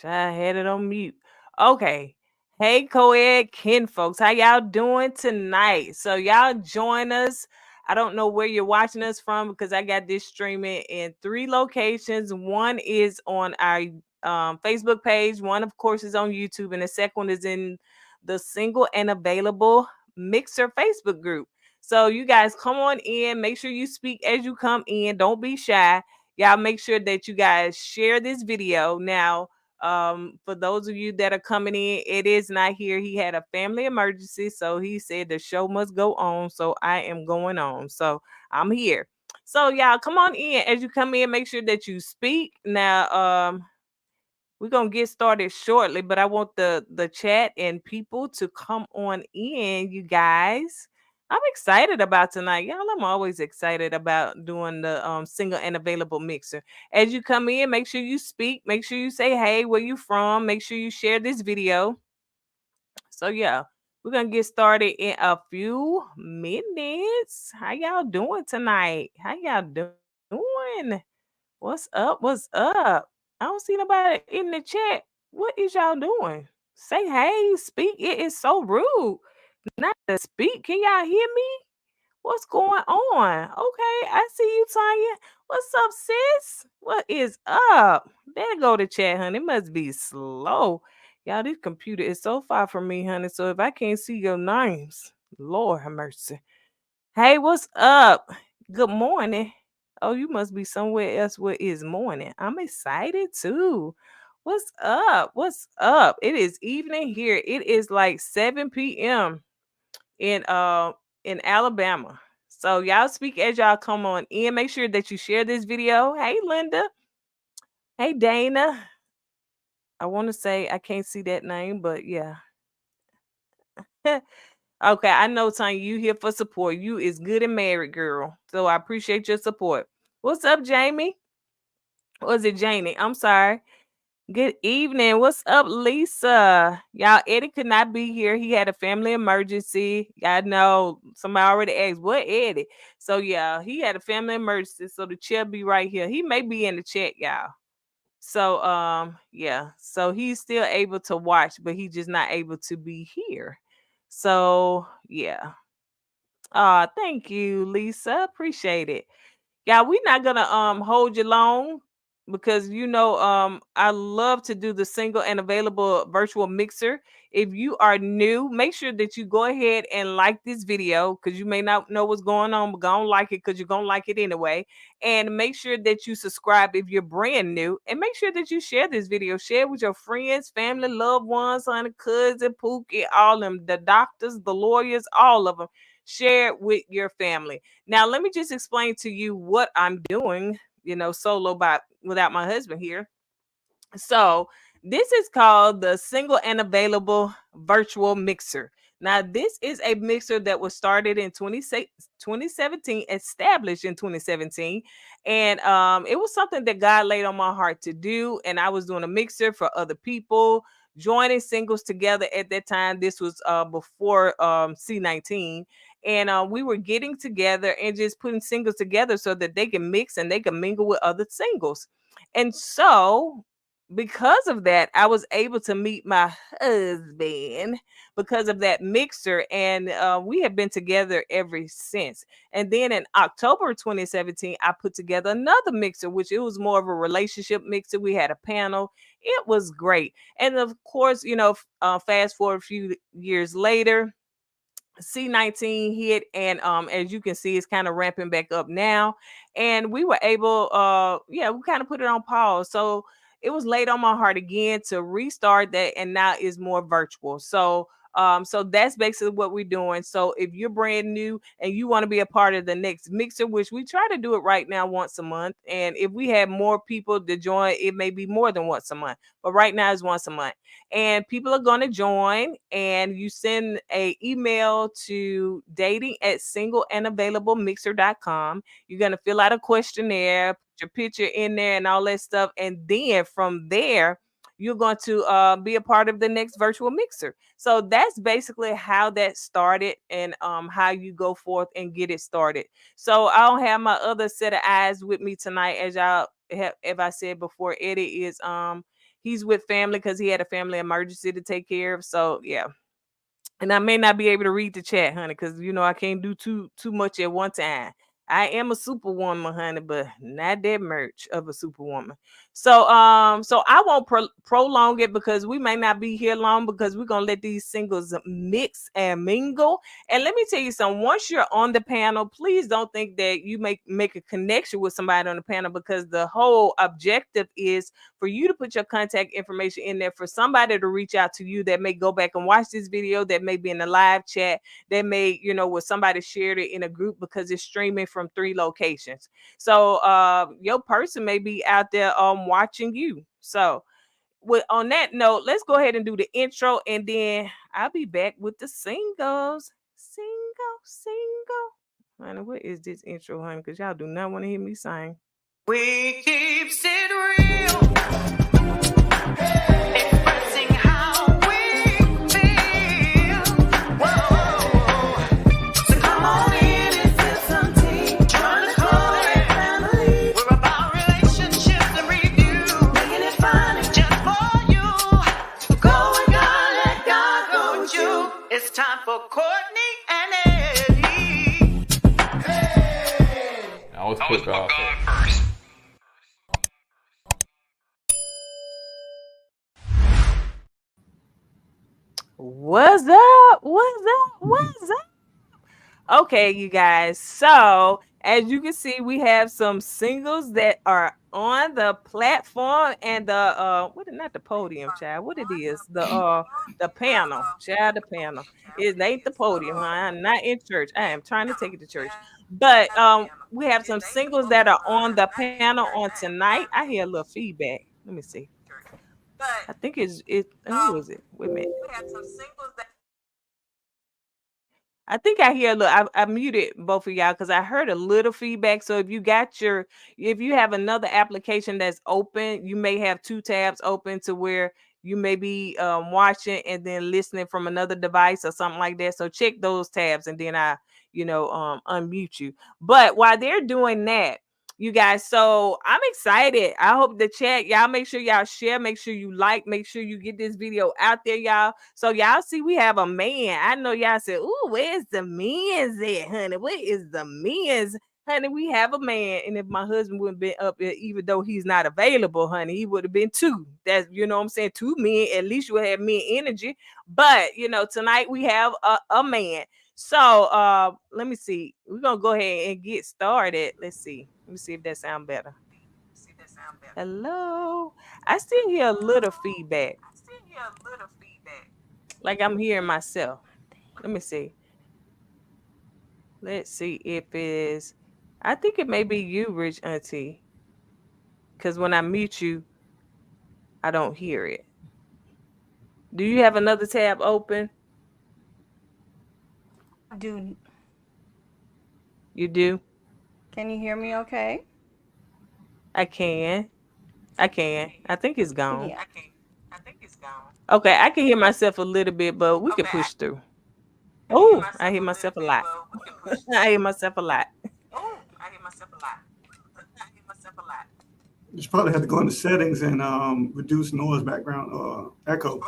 I had it on mute. Okay. Hey, KoEd kin folks, how y'all doing tonight? So y'all join us. I don't know where you're watching us from because I got this streaming in 3 locations. One is on our Facebook page. One, of course, is on YouTube, and the second one is in the Single and Available Mixer Facebook group. So you guys come on in. Make sure you speak as you come in. Don't be shy. Y'all make sure that you guys share this video now. For those of you that are coming in, it is not here. He had a family emergency, so he said the show must go on. So I am going on. So I'm here. So y'all come on in. As you come in, make sure that you speak. Now we're gonna get started shortly, but I want the chat and people to come on in, you guys. I'm excited about tonight. Y'all, I'm always excited about doing the single and available mixer. As you come in, make sure you speak, make sure you say hey, where you from, make sure you share this video. So yeah, we're gonna get started in a few minutes. How y'all doing tonight? How y'all doing? What's up? What's up? I don't see nobody in the chat. What is y'all doing? Say hey, speak. It is so rude not to speak. Can y'all hear me? What's going on? Okay, I see you, Tanya. What's up, sis? What is up? There go the chat, honey. It must be slow. Y'all, this computer is so far from me, honey. So if I can't see your names, Lord have mercy. Hey, what's up? Good morning. Oh, you must be somewhere else where it's morning. I'm excited too. What's up? What's up? It is evening here. It is like 7 p.m. in Alabama. So y'all speak as y'all come on in. Make sure that you share this video. Hey Linda. Hey Dana. I want to say I can't see that name, but yeah. Okay, I know, Tanya, you here for support. You is good and married, girl. So I appreciate your support. What's up, Jamie? Or is it Janie? I'm sorry. Good evening. What's up, Lisa? Y'all, Eddie could not be here. He had a family emergency. I know somebody already asked, what Eddie? So yeah, he had a family emergency. So the chair be right here. He may be in the chat, y'all. So yeah, so he's still able to watch, but he's just not able to be here. So yeah. Thank you, Lisa. Appreciate it. Yeah, we're not gonna hold you long because I love to do the single and available virtual mixer. If you are new, make sure that you go ahead and like this video because you may not know what's going on, but gonna like it because you're gonna like it anyway. And make sure that you subscribe if you're brand new, and make sure that you share this video. Share with your friends, family, loved ones, honey, cousin, Pookie, all them, the doctors, the lawyers, all of them. Share it with your family. Now, let me just explain to you what I'm doing, solo by without my husband here. So, this is called the single and available virtual mixer. Now, this is a mixer that was started in 2017, established in 2017. And it was something that God laid on my heart to do. And I was doing a mixer for other people, joining singles together at that time. This was before C19. And we were getting together and just putting singles together so that they can mix and they can mingle with other singles. And so because of that, I was able to meet my husband because of that mixer, and we have been together ever since. And then in October 2017, I put together another mixer, which it was more of a relationship mixer. We had a panel. It was great, and of course, fast forward a few years later. C19 hit, and as you can see, it's kind of ramping back up now. And we were able, we kind of put it on pause. So it was laid on my heart again to restart that, and now it's more virtual. So that's basically what we're doing. So if you're brand new and you want to be a part of the next mixer, which we try to do it right now once a month, and if we have more people to join, it may be more than once a month, but right now it's once a month. And people are going to join, and you send a email to dating@singleandavailablemixer.com. You're going to fill out a questionnaire, put your picture in there and all that stuff, and then from there you're going to be a part of the next virtual mixer. So that's basically how that started, and how you go forth and get it started. So I don't have my other set of eyes with me tonight, as y'all have, if I said before. Eddie is he's with family because he had a family emergency to take care of. So yeah. And I may not be able to read the chat, honey, because I can't do too much at one time. I am a superwoman, honey, but not that much of a superwoman. So I won't prolong it because we may not be here long because we're gonna let these singles mix and mingle. And let me tell you something. Once you're on the panel, please don't think that you make a connection with somebody on the panel, because the whole objective is for you to put your contact information in there for somebody to reach out to you that may go back and watch this video, that may be in the live chat, that may, where somebody shared it in a group because it's streaming from 3 locations. So your person may be out there watching you. So on that note, let's go ahead and do the intro, and then I'll be back with the singles. Single. Honey, what is this intro, honey? Because y'all do not want to hear me sing. We keeps it real, expressing how we feel. Whoa, so come on in and feel some tea. Trying to call it family. We're about relationships and review, making it fun just for you. Go with God, let God go with you. It's time for Courtney and Eddie. Now let's kick off. First. What's up? Okay, you guys. So, as you can see, we have some singles that are on the platform and the not the podium, child. What it is? The panel, child, the panel. It ain't the podium, huh? I'm not in church. I am trying to take it to church. But we have some singles that are on the panel on tonight. I hear a little feedback. Let me see. I think who is it? Wait a minute. We have some singles that I think I hear a little. I muted both of y'all because I heard a little feedback. So if you have another application that's open, you may have 2 tabs open to where you may be watching and then listening from another device or something like that. So check those tabs, and then I unmute you. But while they're doing that, you guys, so I'm excited. I hope the chat, y'all make sure y'all share, make sure you like, make sure you get this video out there, y'all. So y'all see we have a man. I know y'all said, "Ooh, where's the men's at, honey? Where is the men's?" Honey, we have a man. And if my husband wouldn't been up here, even though he's not available, honey, he would have been 2. That's, what I'm saying, 2 men. At least you would have men energy. But tonight we have a man. So let me see. We're gonna go ahead and get started. Let's see. Let me see if that sounds better. Hello. I still hear a little feedback. Like I'm hearing myself. Let me see. Let's see if it's I think it may be you, Rich Auntie. Because when I mute you, I don't hear it. Do you have another tab open? Do You do? Can you hear me okay? I can. I think it's gone. Yeah. Okay, I can hear myself a little bit, but we can push through. Oh, I hear myself a lot. I hear myself a lot. You probably have to go into settings and reduce noise background echo.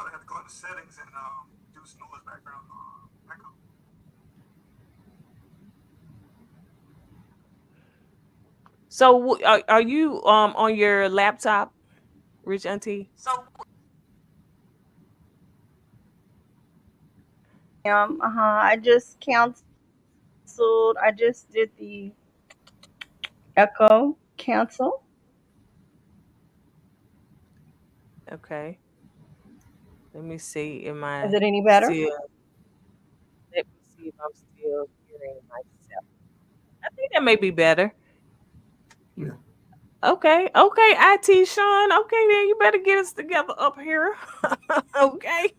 So are you on your laptop, Rich Auntie? I just canceled. I just did the echo cancel. Okay. Let me see. Am I Is it any better? still? Let me see if I'm still hearing myself. I think that may be better. Yeah. Okay, IT Sean. Okay, then you better get us together up here. Okay.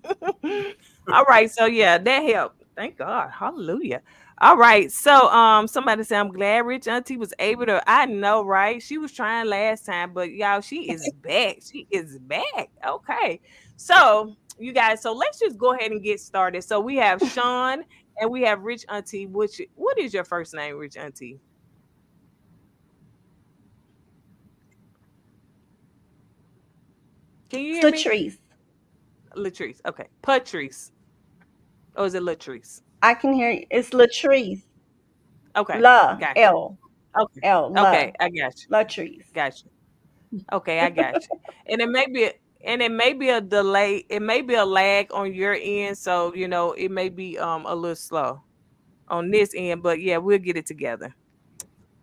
All right. So yeah, that helped. Thank God. Hallelujah. All right. So somebody said I'm glad Rich Auntie was able to. I know, right? She was trying last time, but y'all, she is back. She is back. Okay. So you guys, so let's just go ahead and get started. So we have Sean and we have Rich Auntie. What is your first name, Rich Auntie? Can you It's hear me? Latrice. Latrice. Okay. Patrice. Or is it Latrice? I can hear you. It's Latrice. Okay. La Gotcha. L Okay. L Okay. La I got you. Latrice. Gotcha. Okay, I got you. And it may be a delay. It may be a lag on your end, so it may be a little slow on this end, but yeah, we'll get it together.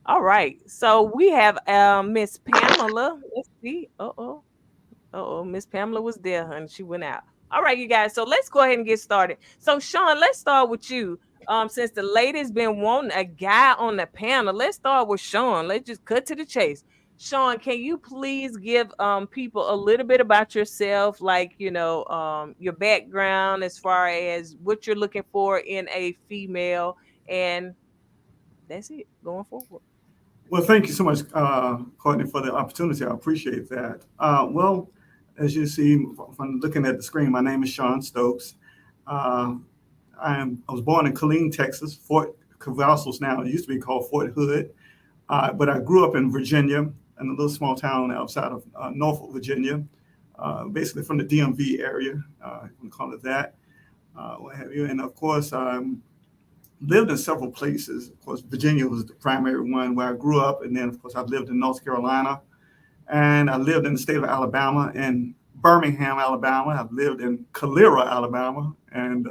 All right. So we have Miss Pamela. Let's see. Uh-oh. Uh-oh. Miss Pamela was there, honey. She went out. All right, you guys. So let's go ahead and get started. So Sean, let's start with you. Since the lady's been wanting a guy on the panel, let's start with Sean. Let's just cut to the chase. Sean, can you please give people a little bit about yourself, like your background as far as what you're looking for in a female, and that's it going forward. Well, thank you so much, Courtney, for the opportunity. I appreciate that. Well, as you see from looking at the screen, my name is Sean Stokes. Uh, I was born in Killeen, Texas, Fort Cavazos now. It used to be called Fort Hood. But I grew up in Virginia, in a little small town outside of Norfolk, Virginia, basically from the DMV area, we call it that, what have you. And of course, lived in several places. Of course, Virginia was the primary one where I grew up. And then, of course, I've lived in North Carolina, and I lived in the state of Alabama, in Birmingham, Alabama. I've lived in Calera, Alabama. And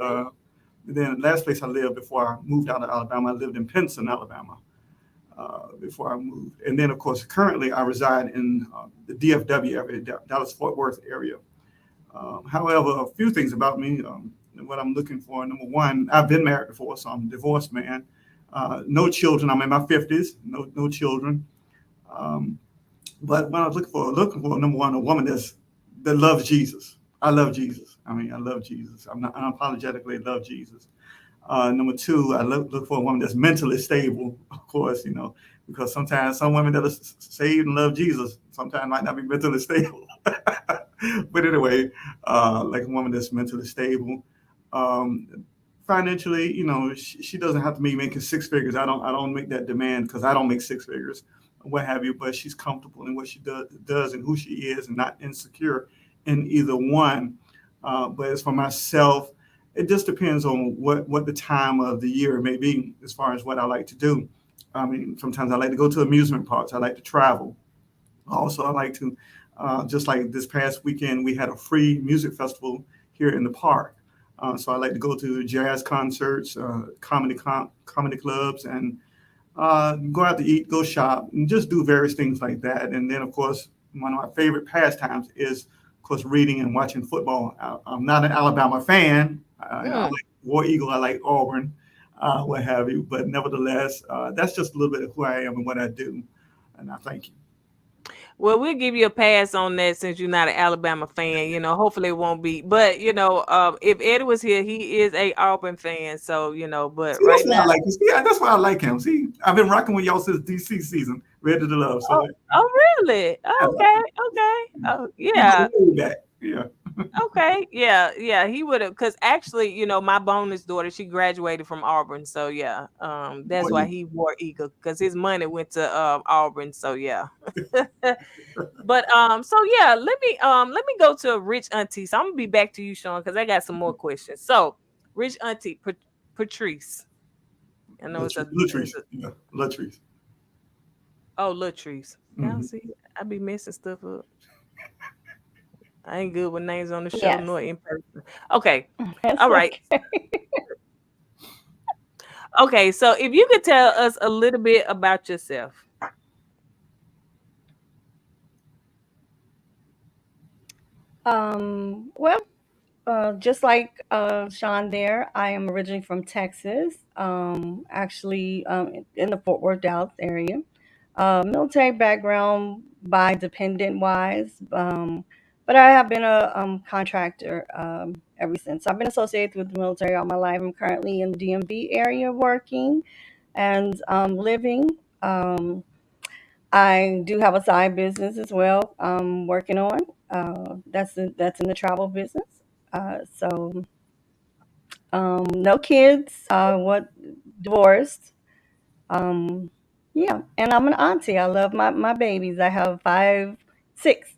then the last place I lived before I moved out of Alabama, I lived in Pinson, Alabama. Before I moved. And then, of course, currently I reside in the DFW area, Dallas Fort Worth area. However, a few things about me, what I'm looking for. Number one, I've been married before, so I'm a divorced man. No children. I'm in my 50s. No children. Um, but when I was looking for number one, a woman that loves Jesus. I love Jesus. I mean, I love Jesus. I'm not unapologetically love Jesus. Number two, I look for a woman that's mentally stable, of course, because sometimes some women that are saved and love Jesus sometimes might not be mentally stable. But anyway, like a woman that's mentally stable. Um, Financially, she doesn't have to be making six figures. I don't make that demand because I don't make six figures, what have you. But she's comfortable in what she does and who she is, and not insecure in either one. But as for myself, it just depends on what the time of the year may be as far as what I like to do. I mean, sometimes I like to go to amusement parks. I like to travel. Also, I like to, just like this past weekend, we had a free music festival here in the park. So I like to go to jazz concerts, comedy clubs, and go out to eat, go shop, and just do various things like that. And then, of course, one of my favorite pastimes is, of course, reading and watching football. I'm not an Alabama fan. I Mm. like War Eagle. I like Auburn, what have you. But nevertheless, that's just a little bit of who I am and what I do. And I thank you. Well, we'll give you a pass on that since you're not an Alabama fan. Hopefully it won't be. But if Eddie was here, he is a Auburn fan. So but See, that's right why I now, like you. See, that's why I like him. See, I've been rocking with y'all since DC season, Ready to Love. So oh, oh really? yeah, Okay, okay. Oh we go yeah. way back. Yeah. Okay, yeah, yeah, he would have, because actually, my bonus daughter, she graduated from Auburn, so yeah, that's Boy, why he wore Eagle, because his money went to Auburn, so yeah. But so yeah, let me go to Rich Auntie. So I'm gonna be back to you, Sean, because I got some more questions. So, Rich Auntie Patrice, I know it's Latrice. a Yeah, Latrice. oh Latrice. Y'all Mhm. see, I be messing stuff up. I ain't good with names on the show Yes. nor in person. Okay, That's all right. okay. Okay, so if you could tell us a little bit about yourself. Well, just like Sean there, I am originally from Texas, actually in the Fort Worth, Dallas area. Military background by dependent wise, but I have been a contractor ever since. I've been associated with the military all my life. I'm currently in the DMV area working and living. Um, I do have a side business as well. Working on that's in the travel business. So no kids. What divorced. Um, yeah, and I'm an auntie. I love my babies. I have five, six.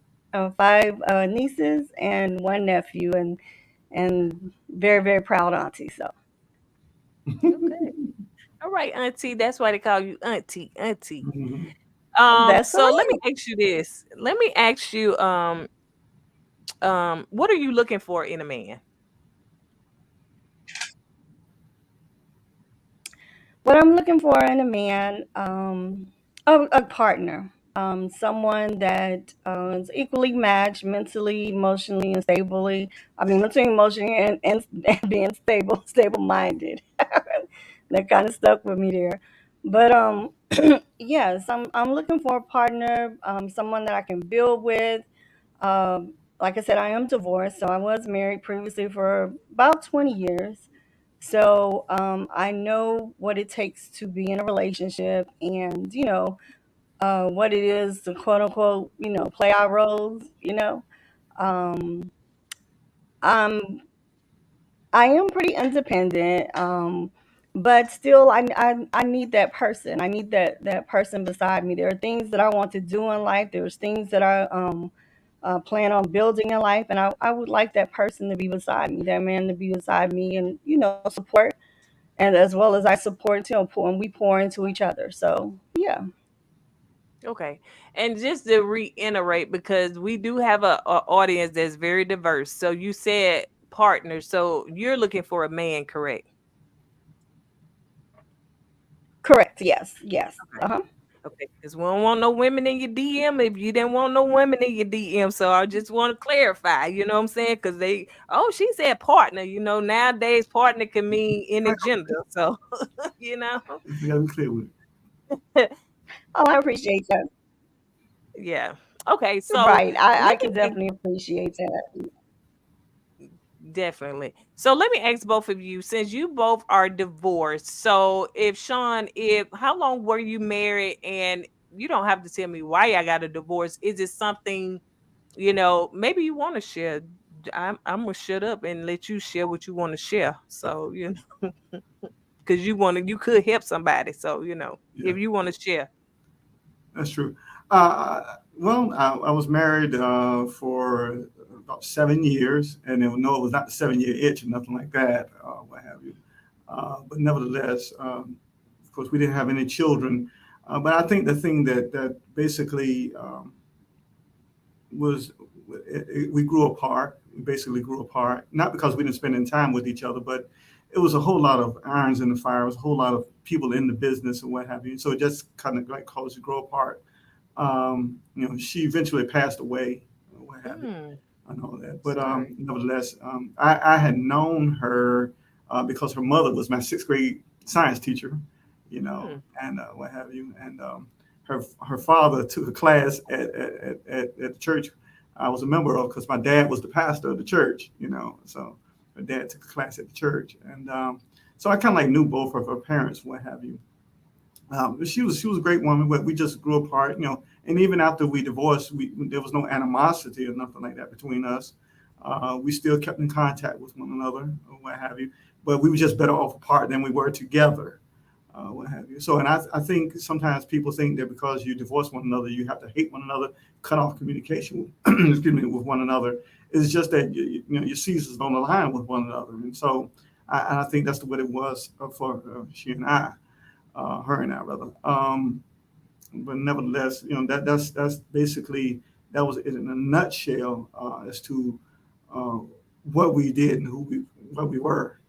5 nieces and 1 nephew, and very, very proud auntie. So Okay. All right, Auntie. That's why they call you Auntie. Auntie. Mhm. that's So let right. me ask you this. Let me ask you, what are you looking for in a man? What I'm looking for in a man, a partner, someone that is equally matched mentally, emotionally, and stably. I mean, mentally, emotionally, and being stable, stable-minded. That kind of stuck with me there. But yes, I'm looking for a partner, someone that I can build with. Like I said, I am divorced, so I was married previously for about 20 years. So I know what it takes to be in a relationship, and what it is to quote unquote, play our roles. Um, I'm I am pretty independent, but still, I need that person. I need that person beside me. There are things that I want to do in life. There's things that I plan on building in life, and I would like that person to be beside me, that man to be beside me, and support, and as well as I support him, and we pour into each other. So yeah, Okay. And just to reiterate, because we do have a audience that's very diverse. So you said partner. So you're looking for a man, correct? correct. Yes, yes. Okay. Uh-huh. Okay. Because we don't want no women in your DM if you didn't want no women in your DM. So I just want to clarify, you know what I'm saying? Because she said partner. Nowadays partner can mean any gender. So, you know, You gotta be clear with it. Oh, I appreciate that. yeah. Okay. So Right. I let can me definitely appreciate that. definitely. So let me ask both of you, since you both are divorced. So if Sean, if how long were you married? And you don't have to tell me why I got a divorce. Is it something, maybe you want to share? I'm gonna shut up and let you share what you want to share. So, because you could help somebody. So, Yeah, if you want to share. that's true. Well, I was married for about 7 years, and no, it was not the 7 year itch or nothing like that, what have you. But nevertheless, of course, we didn't have any children. But I think the thing that basically was we grew apart. We basically grew apart, not because we didn't spend any time with each other, but it was a whole lot of irons in the fire. It was a whole lot of people in the business and what have you. So it just kind of like caused us to grow apart. She eventually passed away, or what have you. Mm, I know that, but sorry. nevertheless, I had known her because her mother was my sixth grade science teacher, Mm, and what have you. And her father took a class at the church I was a member of because my dad was the pastor of the church, So her dad took a class at the church, and so I kind of like knew both of her parents, what have you. She was a great woman, but we just grew apart. And even after we divorced, there was no animosity or nothing like that between us. We still kept in contact with one another, or what have you. But we were just better off apart than we were together, what have you. So, and I think sometimes people think that because you divorce one another, you have to hate one another, cut off communication, excuse me, with one another. It's just that your seasons don't align with one another, and so I think that's the way it was for she and I, her and I rather. But nevertheless, that's basically that was it in a nutshell as to uh, what we did and what we were.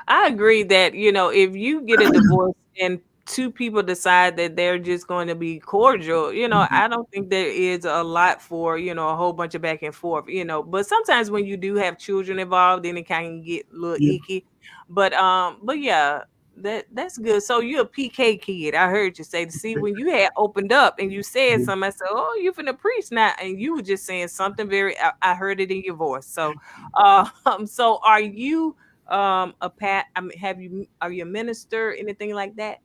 I agree that, if you get a divorce and two people decide that they're just going to be cordial, Mhm. I don't think there is a lot for, a whole bunch of back and forth. But sometimes when you do have children involved, then it can get a little Yeah, icky. But yeah, that's good. So you're a PK kid. I heard you say, to see when you had opened up and you said yeah. something, I said, "Oh, you finna preach now," and you were just saying something I heard it in your voice. So, so are you a pat I mean, are you a minister, anything like that?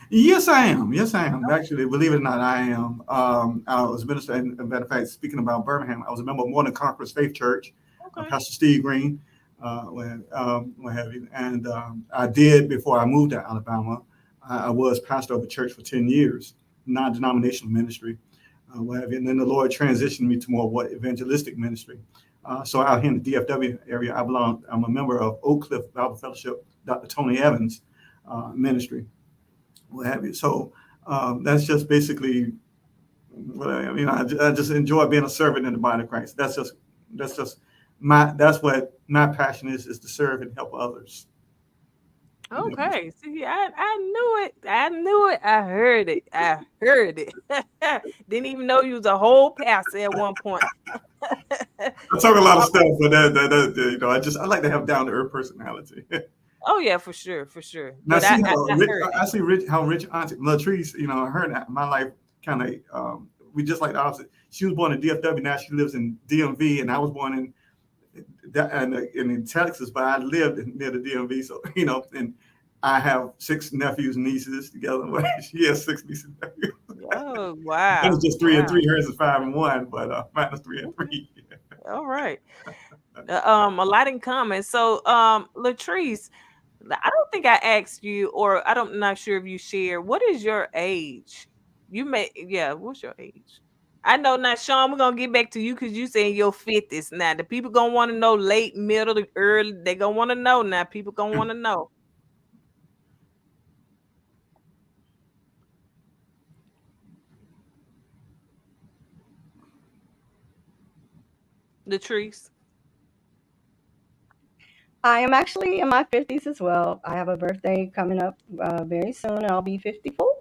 Yes, I am. Yes, I am. Okay. Actually, believe it or not, I am. I was a minister, and a matter of fact, speaking about Birmingham, I was a member of More Than Conquerors Faith Church, Okay. Pastor Steve Green, what have you. And I did, before I moved to Alabama, I was pastor of a church for 10 years, non denominational ministry. what have you. And then the Lord transitioned me to more what evangelistic ministry. So out here in the DFW area, I'm a member of Oak Cliff Bible Fellowship, Dr. Tony Evans ministry, what have you. So that's just basically what I just enjoy being a servant in the body of Christ. That's just that's what my passion is to serve and help others. Okay. See, I knew it. I knew it. I heard it. I heard it. Didn't even know you was a whole pastor at one point. I talk a lot of Oh, stuff, but I like to have down to earth personality. oh yeah, for sure, for sure. Now But see how I rich heard it. I see rich how rich Auntie Latrice, her my life kind of we just like the opposite. She was born in DFW, now she lives in DMV, and I was born in Texas, but I lived near the DMV, so and I have six nephews and nieces together. She has six nieces and nephews. Oh That was wow, just three and wow. three. Hers is five and one, but mine is three and Okay, three. all right. A lot in common. So, Latrice, I don't think I asked you, or I'm not sure if you share. What is your age? You may, yeah. What's your age? I know now, Sean. We're gonna get back to you because you say in your fifties. Now, the people gonna want to know late, middle, early. They gonna want to know now. People gonna want to know. Latrice. I am actually in my 50s as well. I have a birthday coming up very soon, and I'll be 54. All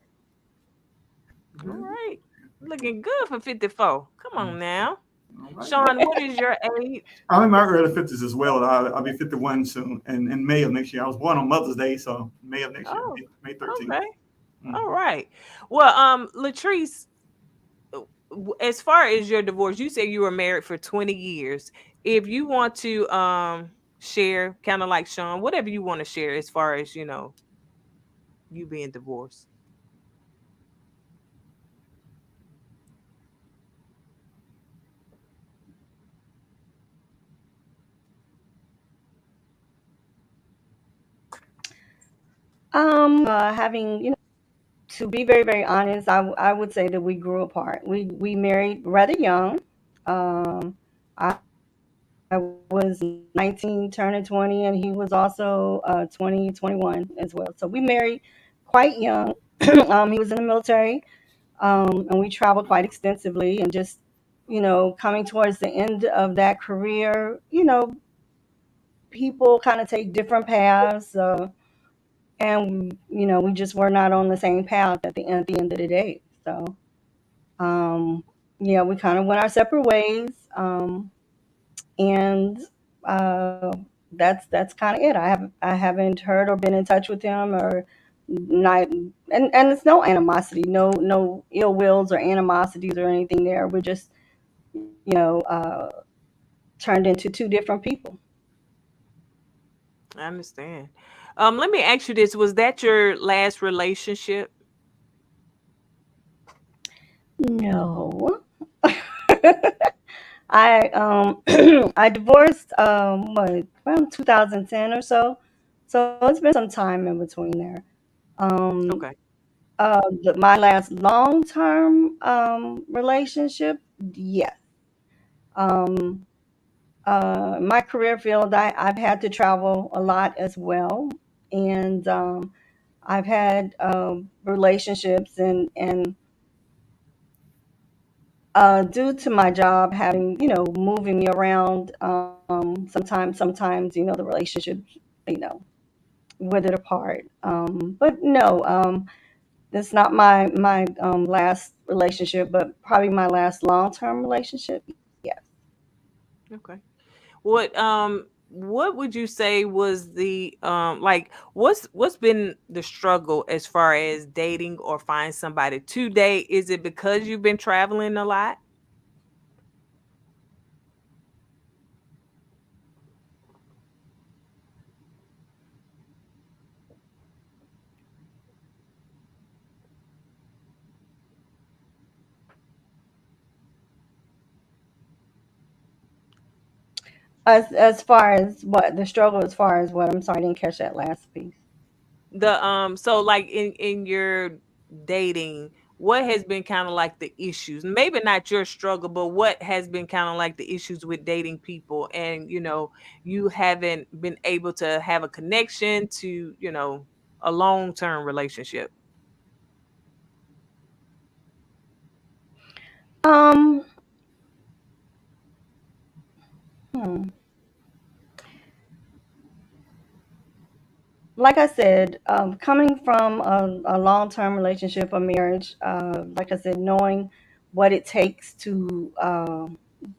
Good. right, looking good for 54. Come on now, All right. Sean. What is your age? I'm in my early 50s as well. I'll be 51 soon, and in May of next year. I was born on Mother's Day, so May of next year, Oh, May 13th. okay. Mhm. All right. Well, Latrice, as far as your divorce, you said you were married for 20 years. If you want to share, kind of like Sean, whatever you want to share as far as, you being divorced. Having, to be very, very honest, I would say that we grew apart. We married rather young. I was 19, turning 20, and he was also 20, 21 as well. So we married quite young. He was in the military, and we traveled quite extensively. And just, coming towards the end of that career, people kind of take different paths. And we just were not on the same path at the end of the day. So um yeah, we kind of went our separate ways. And uh that's kind of it. I haven't heard or been in touch with him, or not. And it's no animosity, no ill wills or animosities or anything there. We're just, turned into two different people. I understand. Let me ask you this. Was that your last relationship? No. I I divorced what, around 2010 or so. So it's been some time in between there. Um Okay. my last long-term relationship, yes. Um my career field, I've had to travel a lot as well. And I've had relationships, and due to my job having, moving me around, sometimes, the relationships, you know, withered apart. But no, that's not my last relationship, but probably my last long term relationship. Yes. Okay. What would you say was the like what's been the struggle as far as dating or find somebody to date? Is it because you've been traveling a lot? As far as what the struggle, as far as what, I'm sorry, I didn't catch that last piece. The so like in your dating, what has been kind of like the issues? Maybe not your struggle, but what has been kind of like the issues with dating people, and you haven't been able to have a connection to, a long-term relationship. Um, hmm. Like I said, coming from a long-term relationship or marriage, like I said, knowing what it takes to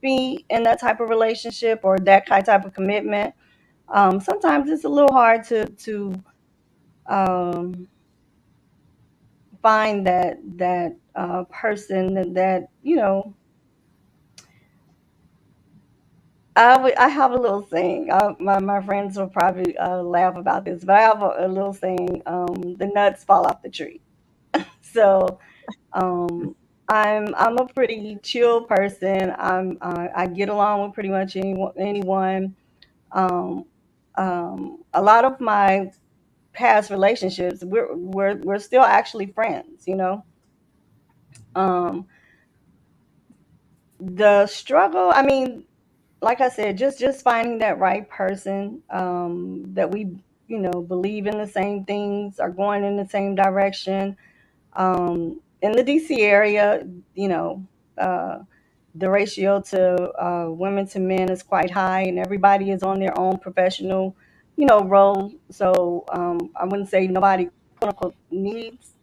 be in that type of relationship or that type of commitment, sometimes it's a little hard to um, find that person that I have a little saying. My friends will probably laugh about this, but I have a little saying: the nuts fall off the tree. So um, I'm a pretty chill person. I get along with pretty much anyone. Um, a lot of my past relationships, we're still actually friends. Um, the struggle. I mean, like I said, just finding that right person that we believe in the same things, are going in the same direction. In the DC area, you know, uh, the ratio to women to men is quite high, and everybody is on their own professional, role. So I wouldn't say nobody quote unquote needs,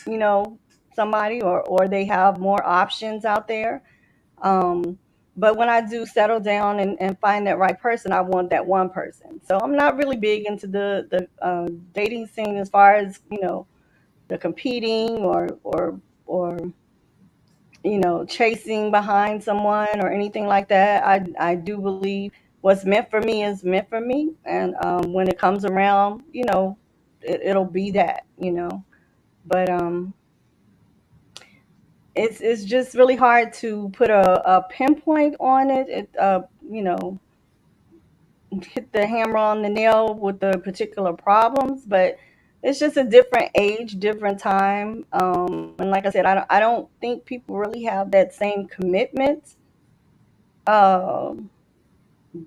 you know, somebody, or they have more options out there. Um, but when I do settle down and find that right person, I want that one person. So I'm not really big into the dating scene as far as the competing or chasing behind someone or anything like that. I do believe what's meant for me is meant for me, and when it comes around, it'll be that. But it's just really hard to put a pinpoint on it. Hit the hammer on the nail with the particular problems, but it's just a different age, different time. And like I said, I don't think people really have that same commitment, um,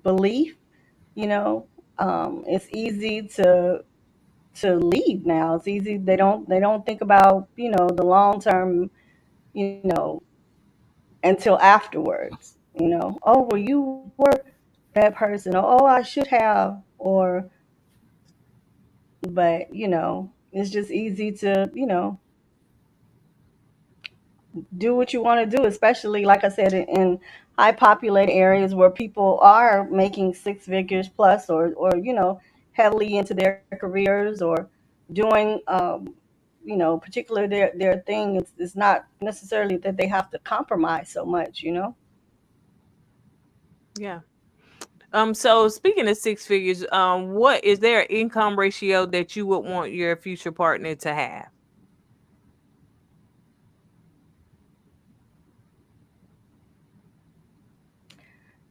belief. You know, it's easy to leave now. It's easy. They don't think about the long term. You know, until afterwards. Oh, well, you were that person, or oh, I should have, or but it's just easy to do what you want to do, especially like I said in high populated areas where people are making six figures plus, or heavily into their careers, or doing particular their thing. It's not necessarily that they have to compromise so much. Yeah. So speaking of six figures, what is there an income ratio that you would want your future partner to have?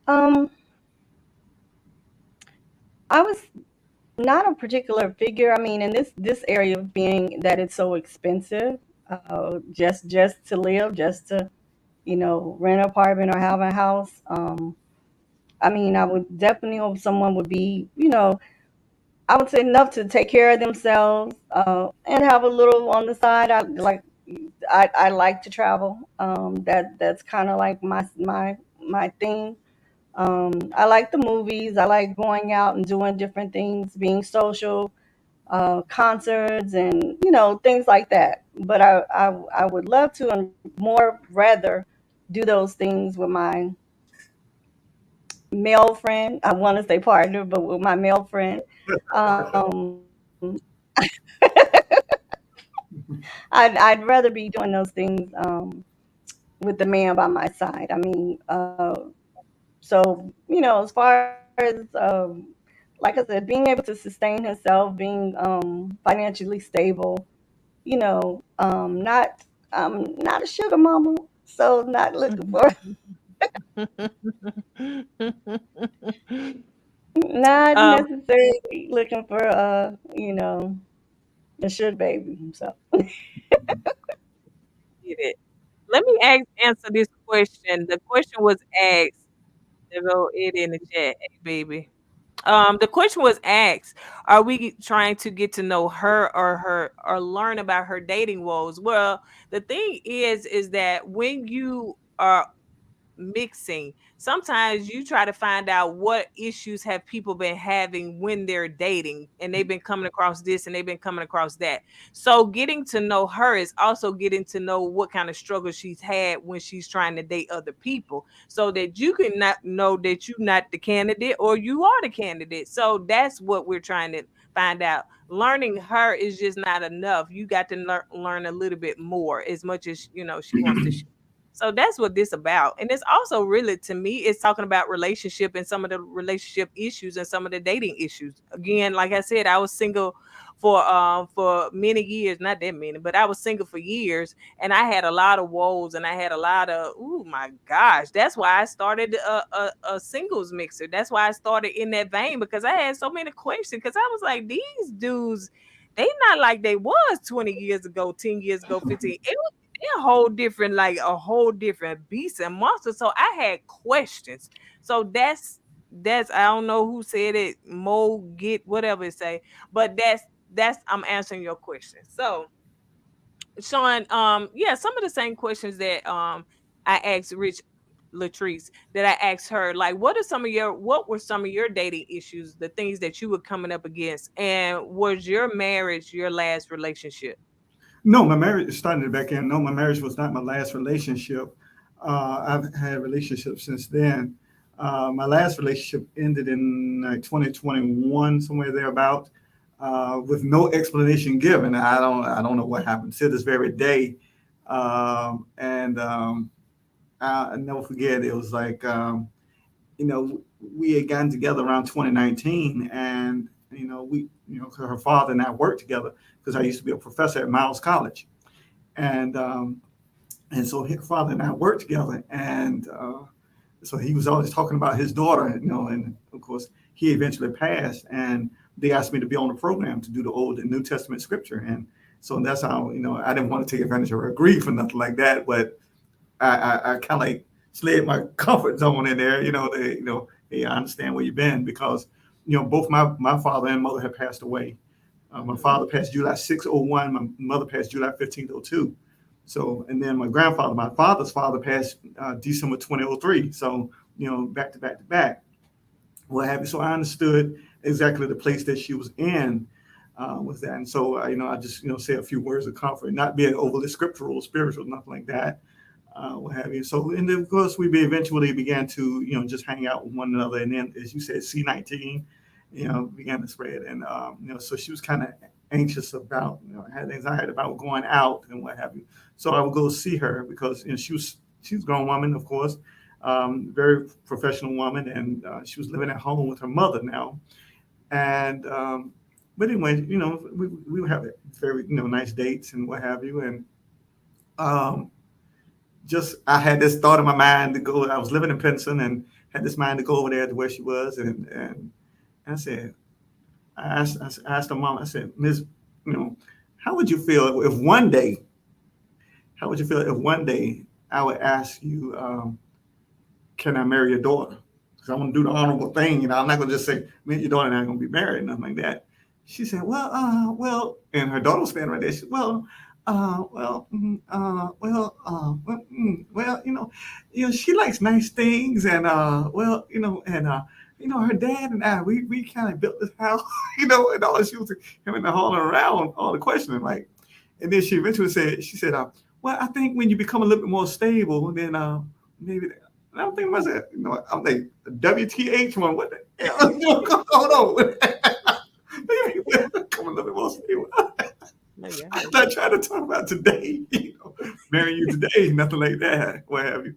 um I was not a particular figure. I mean, in this area, being that it's so expensive, just to live, just to rent an apartment or have a house. I mean, I would definitely hope someone would be, I would say enough to take care of themselves, and have a little on the side. I like to travel. That's kind of like my thing. I like the movies. I like going out and doing different things, being social, concerts, and things like that. But I would love to, and more rather do those things with my male friend. I want to say partner, but with my male friend. Um, I'd rather be doing those things with the man by my side. I mean, so as far as like I said, being able to sustain himself, being financially stable, not a sugar mama, so not looking for not um, necessarily looking for a sugar baby. So answer this question. The question was asked. There go it in the chat, hey, baby. The question was asked, are we trying to get to know her or learn about her dating woes? Well, the thing is that when you are mixing, sometimes you try to find out what issues have people been having when they're dating, and they've been coming across this and they've been coming across that. So getting to know her is also getting to know what kind of struggle she's had when she's trying to date other people, so that you can not know that you're not the candidate or you are the candidate. So that's what we're trying to find out. Learning her is just not enough. You got to learn a little bit more, as much as she wants to. So that's what this about. And it's also really, to me, it's talking about relationship and some of the relationship issues and some of the dating issues. Again, like I said, I was single for many years, not that many, but I was single for years, and I had a lot of woes and I had a lot of, oh my gosh. That's why I started a singles mixer. That's why I started in that vein, because I had so many questions, because I was like, these dudes, they not like they was 20 years ago, 10 years ago, 15. They're a whole different, like a whole different beast and monster. So I had questions. So that's I don't know who said it, Mo get whatever it say, but that's I'm answering your question. So Sean, yeah, some of the same questions that I asked Rich Latrice, that I asked her, like, what were some of your dating issues, the things that you were coming up against, and was your marriage your last relationship? No, my marriage starting back in. No, my marriage was not my last relationship. I've had relationships since then. My last relationship ended in 2021, somewhere thereabout, with no explanation given. I don't know what happened to this very day. And I never forget. It was like, we had gotten together around 2019, and her father and I worked together because I used to be a professor at Miles College, and so his father and I worked together, and so he was always talking about his daughter, and of course he eventually passed, and they asked me to be on the program to do the Old and New Testament scripture, and so that's how I didn't want to take advantage of her grief or nothing like that, but I kind of like slid my comfort zone in there. Hey, I understand where you've been because both my father and mother had passed away. My father passed July 601. My mother passed July 1502. So, and then my grandfather, my father's father, passed December 2003. So, back to back to back, what have you. So I understood exactly the place that she was in with that. And so, I just, say a few words of comfort, not being overly scriptural, spiritual, nothing like that. What have you. So, and then of course, we eventually began to, just hang out with one another. And then, as you said, C19, began to spread. And, so she was kind of anxious about, had anxiety about going out and what have you. So I would go see her because, she was a grown woman, of course, very professional woman. And she was living at home with her mother now. And, but anyway, we would have very, nice dates and what have you. And, just I had this thought in my mind to go. I was living in Pinson and had this mind to go over there to where she was, and I said, I asked her mom. I said, Miss, how would you feel if one day? How would you feel if one day I would ask you, can I marry your daughter? Because I want to do the honorable thing. I'm not going to just say me and your daughter and I are going to be married, nothing like that. She said, well, and her daughter was standing right there. She said, well, she likes nice things, and her dad and I, we kind of built this house, and all she was him and the hauling around, all the questioning, like, and then she eventually said, well, I think when you become a little bit more stable, then maybe. And I'm thinking myself, I'm like, WTH one, what the hell is going on? Come a little bit more stable. I'm not trying to talk about today, marrying you today, nothing like that, what have you.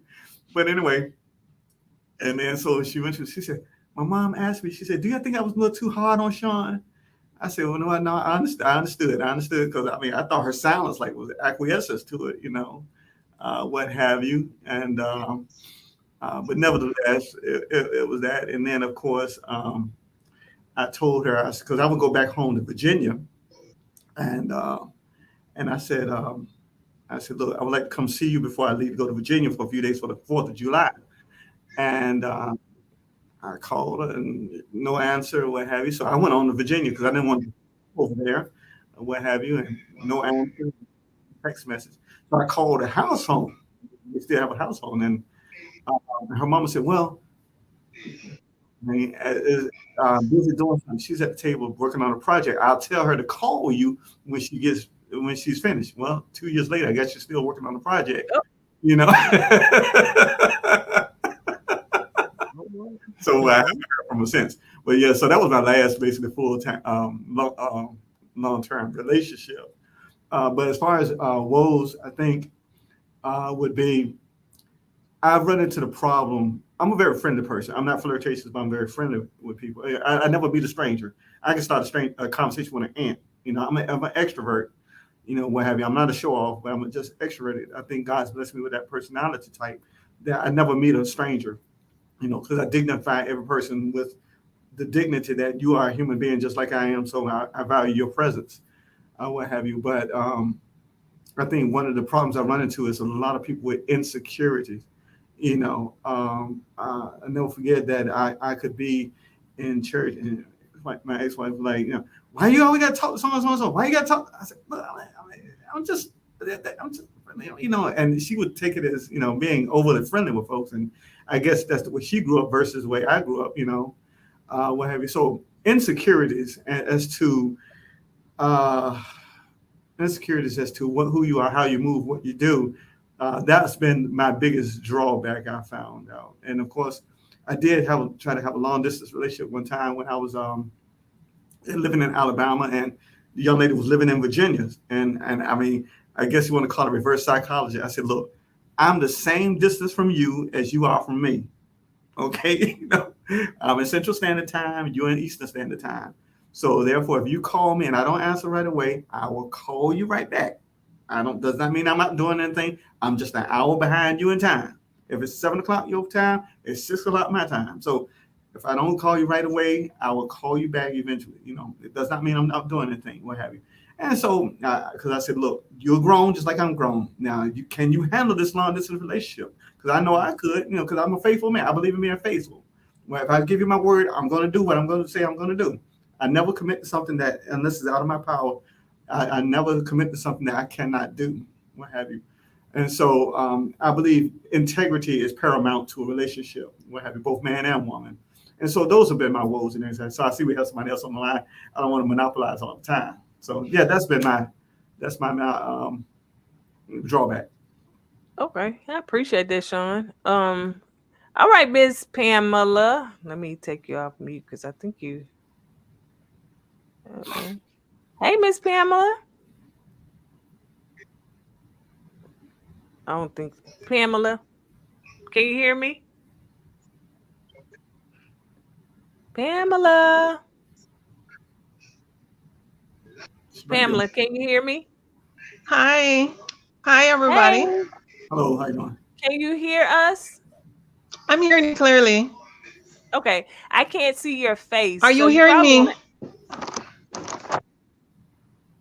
But anyway, and then so she said, my mom asked me, she said, do you think I was a little too hard on Sean? I said, well, no, I understood because I thought her silence like was acquiescence to it, what have you. And, but nevertheless, it was that. And then, of course, I told her, because I would go back home to Virginia, and I said, I said, look, I would like to come see you before I leave to go to Virginia for a few days for the 4th of July. And I called her and no answer, what have you. So I went on to Virginia because I didn't want to go over there, what have you, and no answer, text message. So I called the house phone. We still have a house phone. And her mama said, well, busy doing something. She's at the table working on a project. I'll tell her to call you when she's finished. Well, 2 years later, I guess she's still working on the project. Oh. You know. So I haven't heard from her since. But yeah, so that was my last basically full time long term relationship. But as far as woes, I think would be I've run into the problem. I'm a very friendly person. I'm not flirtatious, but I'm very friendly with people. I never meet a stranger. I can start a conversation with an ant. You know, I'm an extrovert. You know, what have you. I'm not a show off, but I'm just extroverted. I think God's blessed me with that personality type that I never meet a stranger. You know, because I dignify every person with the dignity that you are a human being just like I am. So I value your presence, what have you. But I think one of the problems I run into is a lot of people with insecurities. You know, I never forget that I could be in church and my ex-wife was like, you know, why you always got to talk to so? Why you got to talk? I said, look, I'm just, you know, and she would take it as, you know, being overly friendly with folks. And I guess that's the way she grew up versus the way I grew up, you know, what have you. So insecurities as to who you are, how you move, what you do. That's been my biggest drawback I found out. And of course, I did try to have a long distance relationship one time when I was living in Alabama, and the young lady was living in Virginia. And I mean, I guess you want to call it reverse psychology. I said, look, I'm the same distance from you as you are from me. Okay, you know, I'm in Central Standard Time, you're in Eastern Standard Time. So therefore, if you call me and I don't answer right away, I will call you right back. Does not mean I'm not doing anything. I'm just an hour behind you in time. If it's 7 o'clock your time, it's 6 o'clock my time. So if I don't call you right away, I will call you back eventually. You know, it does not mean I'm not doing anything, what have you. And so, because I said, look, you're grown just like I'm grown. Now, can you handle this long distance relationship? Because I know I could, you know, because I'm a faithful man. I believe in being faithful. Well, if I give you my word, I'm going to do what I'm going to say I'm going to do. I never commit to something that, unless it's out of my power, I never commit to something that I cannot do, what have you. And so I believe integrity is paramount to a relationship, what have you, both man and woman. And so those have been my woes and everything. So I see we have somebody else on the line. I don't want to monopolize all the time. So yeah, that's my drawback. Okay, I appreciate that, Sean. All right, Miss Pamela. Let me take you off mute because I think you. Hey, Miss Pamela. I don't think Pamela. Can you hear me? Pamela. Pamela, can you hear me? Hi. Hi, everybody. Hey, Hello, how you doing? can you hear us? I'm hearing you clearly. Okay, I can't see your face. Are So you you hearing probably me? wanna,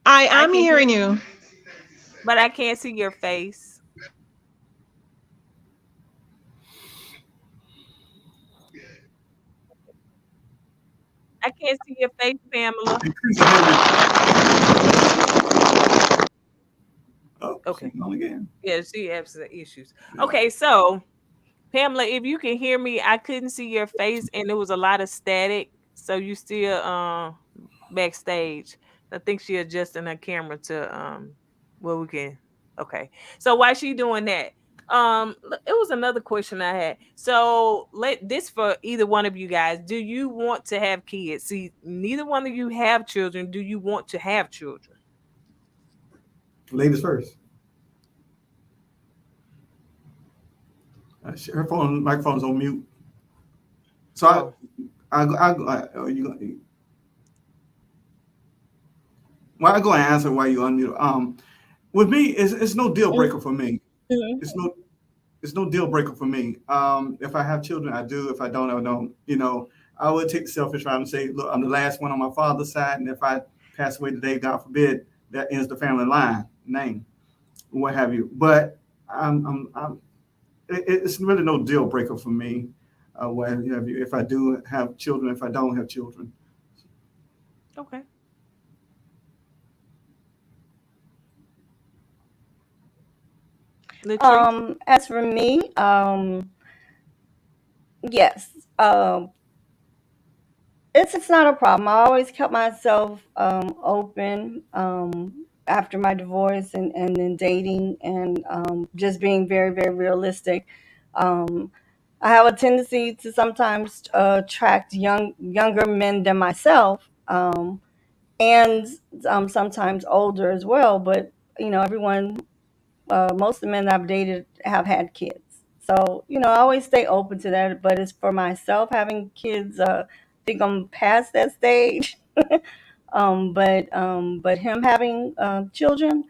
I I am can hear hearing you, you. but I can't see your face. I can't see your face, Pamela. Increase the hand raise. Oh, Okay. she's on again. Yeah, she has some issues. Yeah. Okay, so Pamela, if you can hear me, I couldn't see your face and there was a lot of static. So you still backstage. I think she adjusting her camera to where we can. Okay. So while she doing that, it was another question I had. So let this for either one of you guys. Do you want to have kids? See, neither one of you have children. Do you want to have children? Ladies first. Her microphone's on mute. So Oh, I go and answer while you unmute. With me, it's no deal breaker for me. mhm. It's no deal breaker for me. If I have children, I do. If I don't, I don't. You know, I would take the selfish route and say, look, I'm the last one on my father's side, and if I pass away today, God forbid, that ends the family line name. what have you. But it's really no deal breaker for me. If I do have children, if I don't have children. Okay. Latrice? As for me, yes, it's not a problem. I always kept myself open after my divorce and then dating and just being very, very realistic. Um, I have a tendency to sometimes attract younger men than myself, and sometimes older as well. But everyone, most of the men I've dated have had kids. So, I always stay open to that. But as for myself having kids, I think I'm past that stage. But him having children,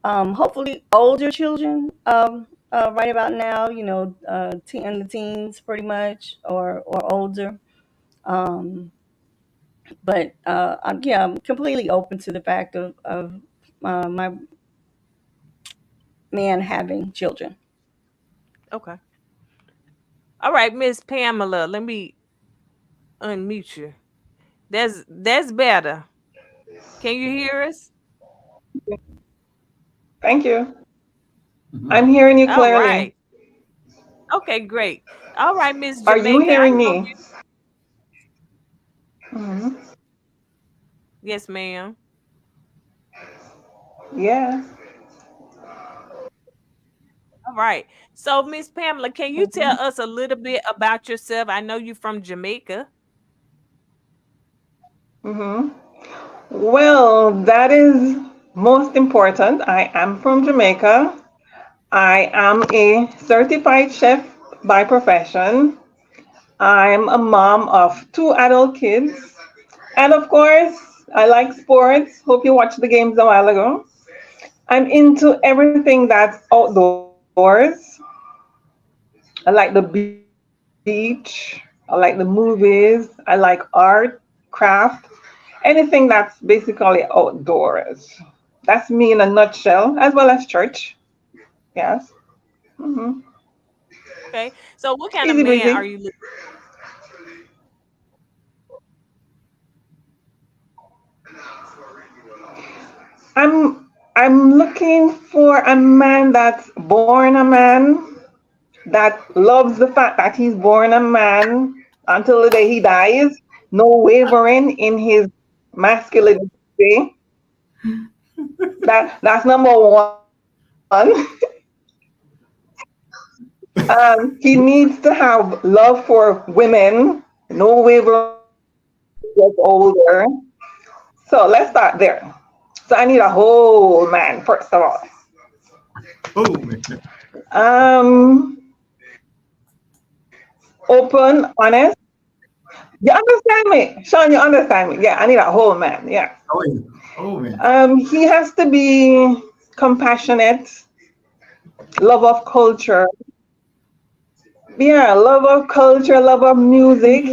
hopefully older children, right about now, in the teens pretty much, or older. Um, but yeah, I'm completely open to the fact of my man having children. Okay. All right, Miss Pamela, let me unmute you. That's better. Can you hear us? Thank you. Mhm. I'm hearing you All clearly. right. Okay, great. All right, Miss Are you Jamaica, I hearing know me? you. Hmm. Yes, ma'am. Yeah. All right. So, Miss Pamela, can you tell Hmm. us a little bit about yourself? I know you're from Jamaica. Hmm. Well, that is most important. I am from Jamaica. I am a certified chef by profession. I'm a mom of two adult kids. And of course, I like sports. Hope you watched the games a while ago. I'm into everything that's outdoors. I like the beach. I like the movies. I like art, craft, anything that's basically outdoors. That's me in a nutshell, as well as church. Yes. Hmm. Okay. So, what kind of Easy man breezy. are you looking? I'm looking for a man that's born a man, that loves the fact that he's born a man until the day he dies, no wavering in his masculinity. That's number one. He needs to have love for women, no wavering gets older. So let's start there. So I need a whole man, first of all. Oh man. Um, open, honest. You understand me? Sean, you understand me? Yeah, I need a whole man. Yeah. Oh yeah. Oh man. He has to be compassionate, love of culture. Yeah, love of culture, love of music.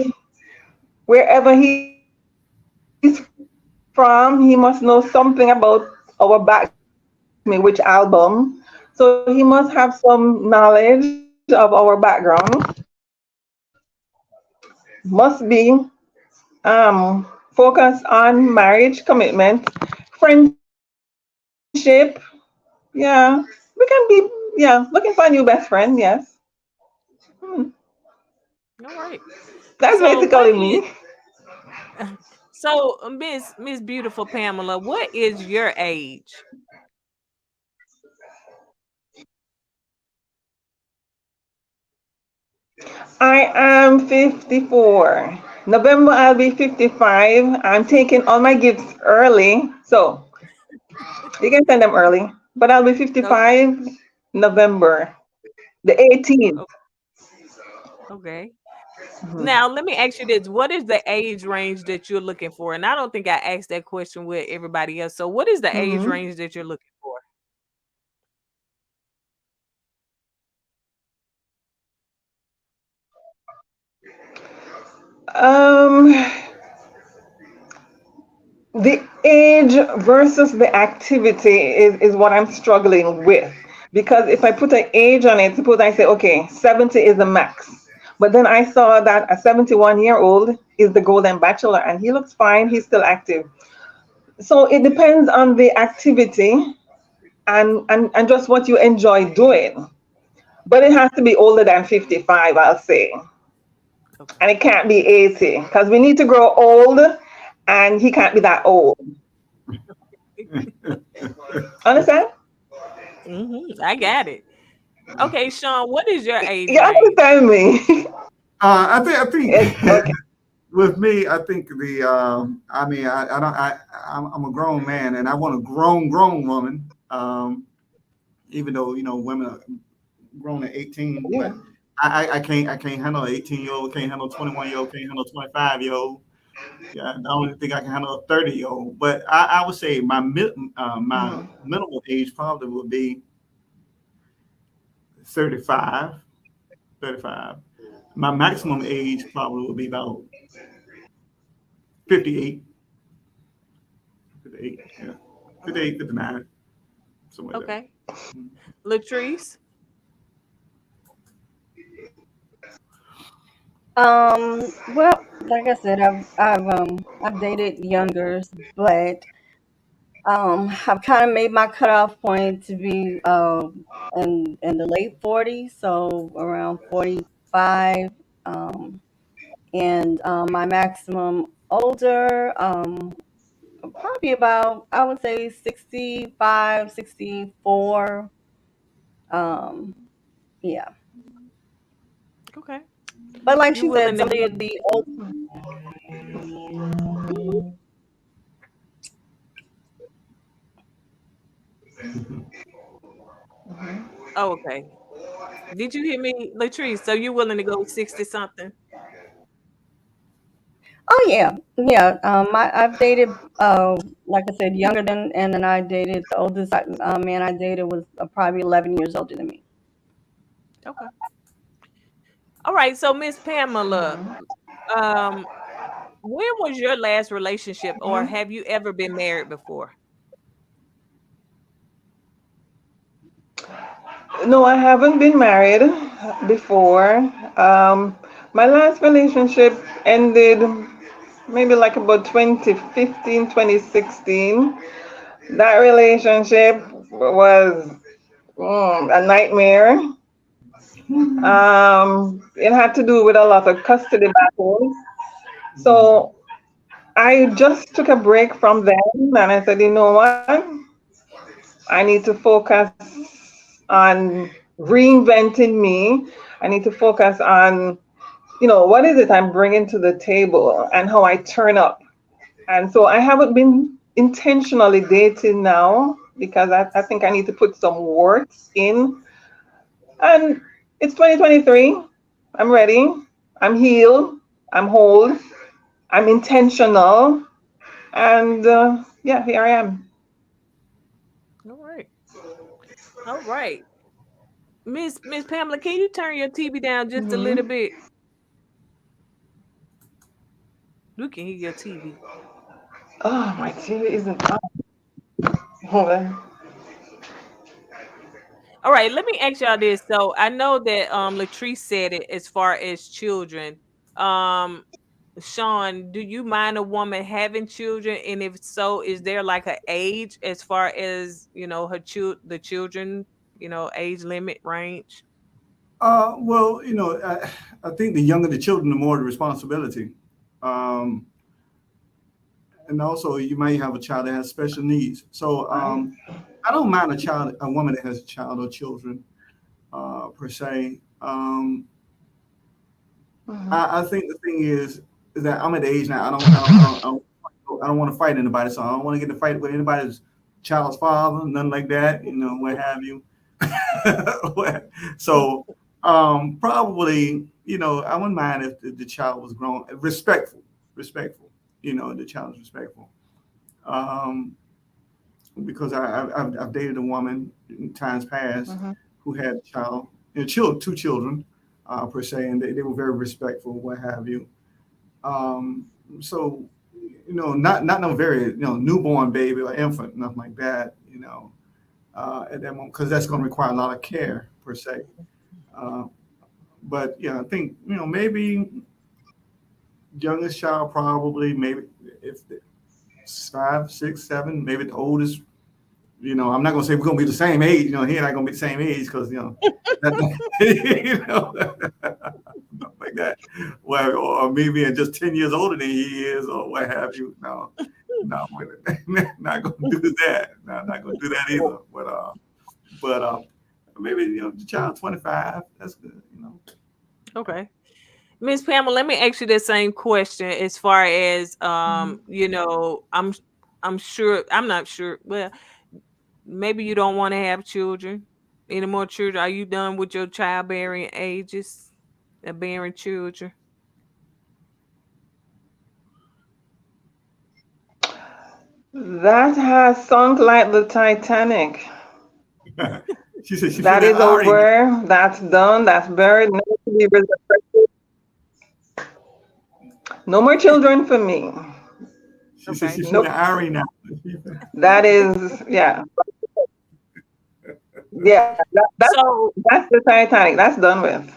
Wherever he's from, he must know something about our background. He must ask me which album. So he must have some knowledge of our background. Must be focused on marriage commitment, friendship. Yeah, we can be, looking for a new best friend. Yes. Hmm. All right. That's So, basically what me. is so Miss Beautiful Pamela, what is your age? I am 54. November, I'll be 55. I'm taking all my gifts early. So you can send them early. But I'll be Okay. 55 November, the 18th. o- Okay. Mhm. Now, let me ask you this. What is the age range that you're looking for? And I don't think I asked that question with everybody else. So, what is the age Mhm. range that you're looking for? Um, the Age versus the activity is what I'm struggling with. Because if I put an age on it, suppose I say, okay, 70 is the max. But then I saw that a 71-year-old is the golden bachelor and he looks fine, he's still active. So it depends on the activity and just what you enjoy doing. But it has to be older than 55, I'll say. Okay. And it can't be 80 because we need to grow old and he can't be that old. Understand? I got it. Okay, Sean, what is your age You range? understand me? I think Okay. with me, I think I mean, I don't, I'm a grown man, and I want a grown woman. Even though women are grown at 18, Yeah. but I can't handle an 18-year-old, can't handle a 21-year-old, can't handle a 25-year-old. Yeah, I don't think I can handle a 30-year-old. But I would say my Mhm. minimal age probably would be 35, 35. My maximum age probably would be about 58, 58, yeah, 58, 59, somewhere there. Okay. Latrice? Well, like I said, I've dated youngers, but I've kind of made my cutoff point to be in the late 40s, so around 45. Um, and my maximum older, probably about, I would say 65, 64. Um, yeah. Okay. But like You she willing said, to some of go? the old. Mhm. Oh, okay. Did you hear me, Latrice? So you willing to go 60 something? Oh yeah, yeah. I've dated, like I said, younger than, and then I dated the oldest man I dated was probably 11 years older than me. Okay. All right. So Miss Pamela, um, when was your last relationship or Mhm. have you ever been married before? No, I haven't been married before. Um, my last relationship ended maybe like about 2015, 2016. That relationship was a nightmare. It had to do with a lot of custody battles. So I just took a break from them and I said, you know what? I need to focus on reinventing me. I need to focus on, what is it I'm bringing to the table and how I turn up. And so I haven't been intentionally dating now because I think I need to put some work in. And it's 2023. I'm ready. I'm healed. I'm whole. I'm intentional. And yeah, here I am. All right. All right. Miss Pamela, can you turn your TV down just a little Hmm. bit? We can hear your TV. Oh, my TV isn't on. Hold on. All right, let me ask y'all this. So I know that Latrice said it as far as children. Um Sean, do you mind a woman having children? And if so, is there like a age as far as the children, age limit range? Well, I think the younger the children, the more the responsibility. Um, and also, you might have a child that has special needs. So, Right. I don't mind a woman that has a child or children, per se. Hmm. I think the thing is that I'm at the age now. I don't want to fight anybody, so I don't want to get in a fight with anybody's child's father, nothing like that. What have you. So probably, I wouldn't mind if the child was grown, respectful. The child is respectful. Um, because I've dated a woman in times past Hmm. who had a child, two children, per se, and they were very respectful, what have you. Um, so not no very newborn baby or infant, nothing like that. At that moment, because that's going to require a lot of care per se. Uh, but yeah, I think maybe youngest child probably maybe if 5, 6, 7, maybe the oldest. I'm not gonna say we're gonna be the same age. He and I gonna be the same age because that, like that. Well, or me being just 10 years older than he is, or what have you. No, no, not gonna do that. No, not gonna do that either. But maybe the child 25. That's good. Okay. Miss Pamela, let me ask you the same question as far as I'm sure I'm not sure. Well, maybe you don't want to have children. Any more children? Are you done with your childbearing ages? Bearing children? That has sunk like the Titanic. She said she feel That that is irony. over. That's done. That's buried. Never to be resurrected. No more children for me. She said Okay. she feel the Nope. irony now. That is, yeah. Yeah. So That's the Titanic. That's done with.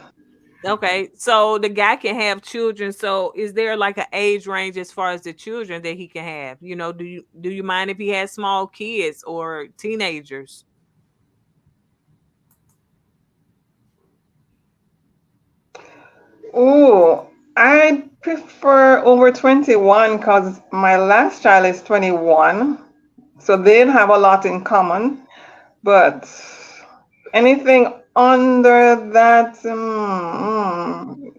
okay, so the guy can have children. So is there like an age range as far as the children that he can have? Do you mind if he has small kids or teenagers? Ooh, I prefer over 21 because my last child is 21. So they'd have a lot in common. But anything under that,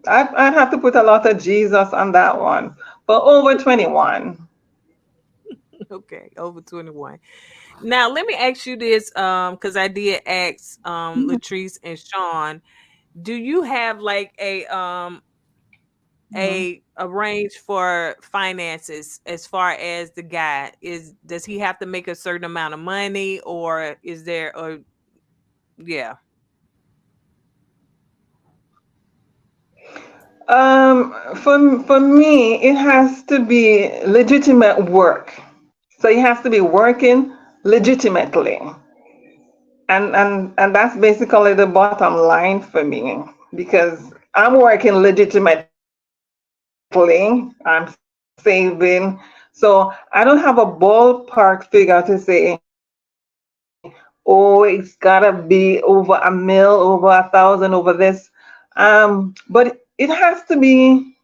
I'd have to put a lot of Jesus on that one. But over 21. Okay, over 21. Now let me ask you this, because I did ask Latrice and Sean, do you have like Mhm. a range for finances as far as the guy does he have to make a certain amount of money, or is there a yeah. For me, it has to be legitimate work. So he has to be working legitimately. And that's basically the bottom line for me because I'm working legitimately. I'm saving. So I don't have a ballpark figure to say, oh, it's gotta be over a mil, over 1,000, over this. But it has to be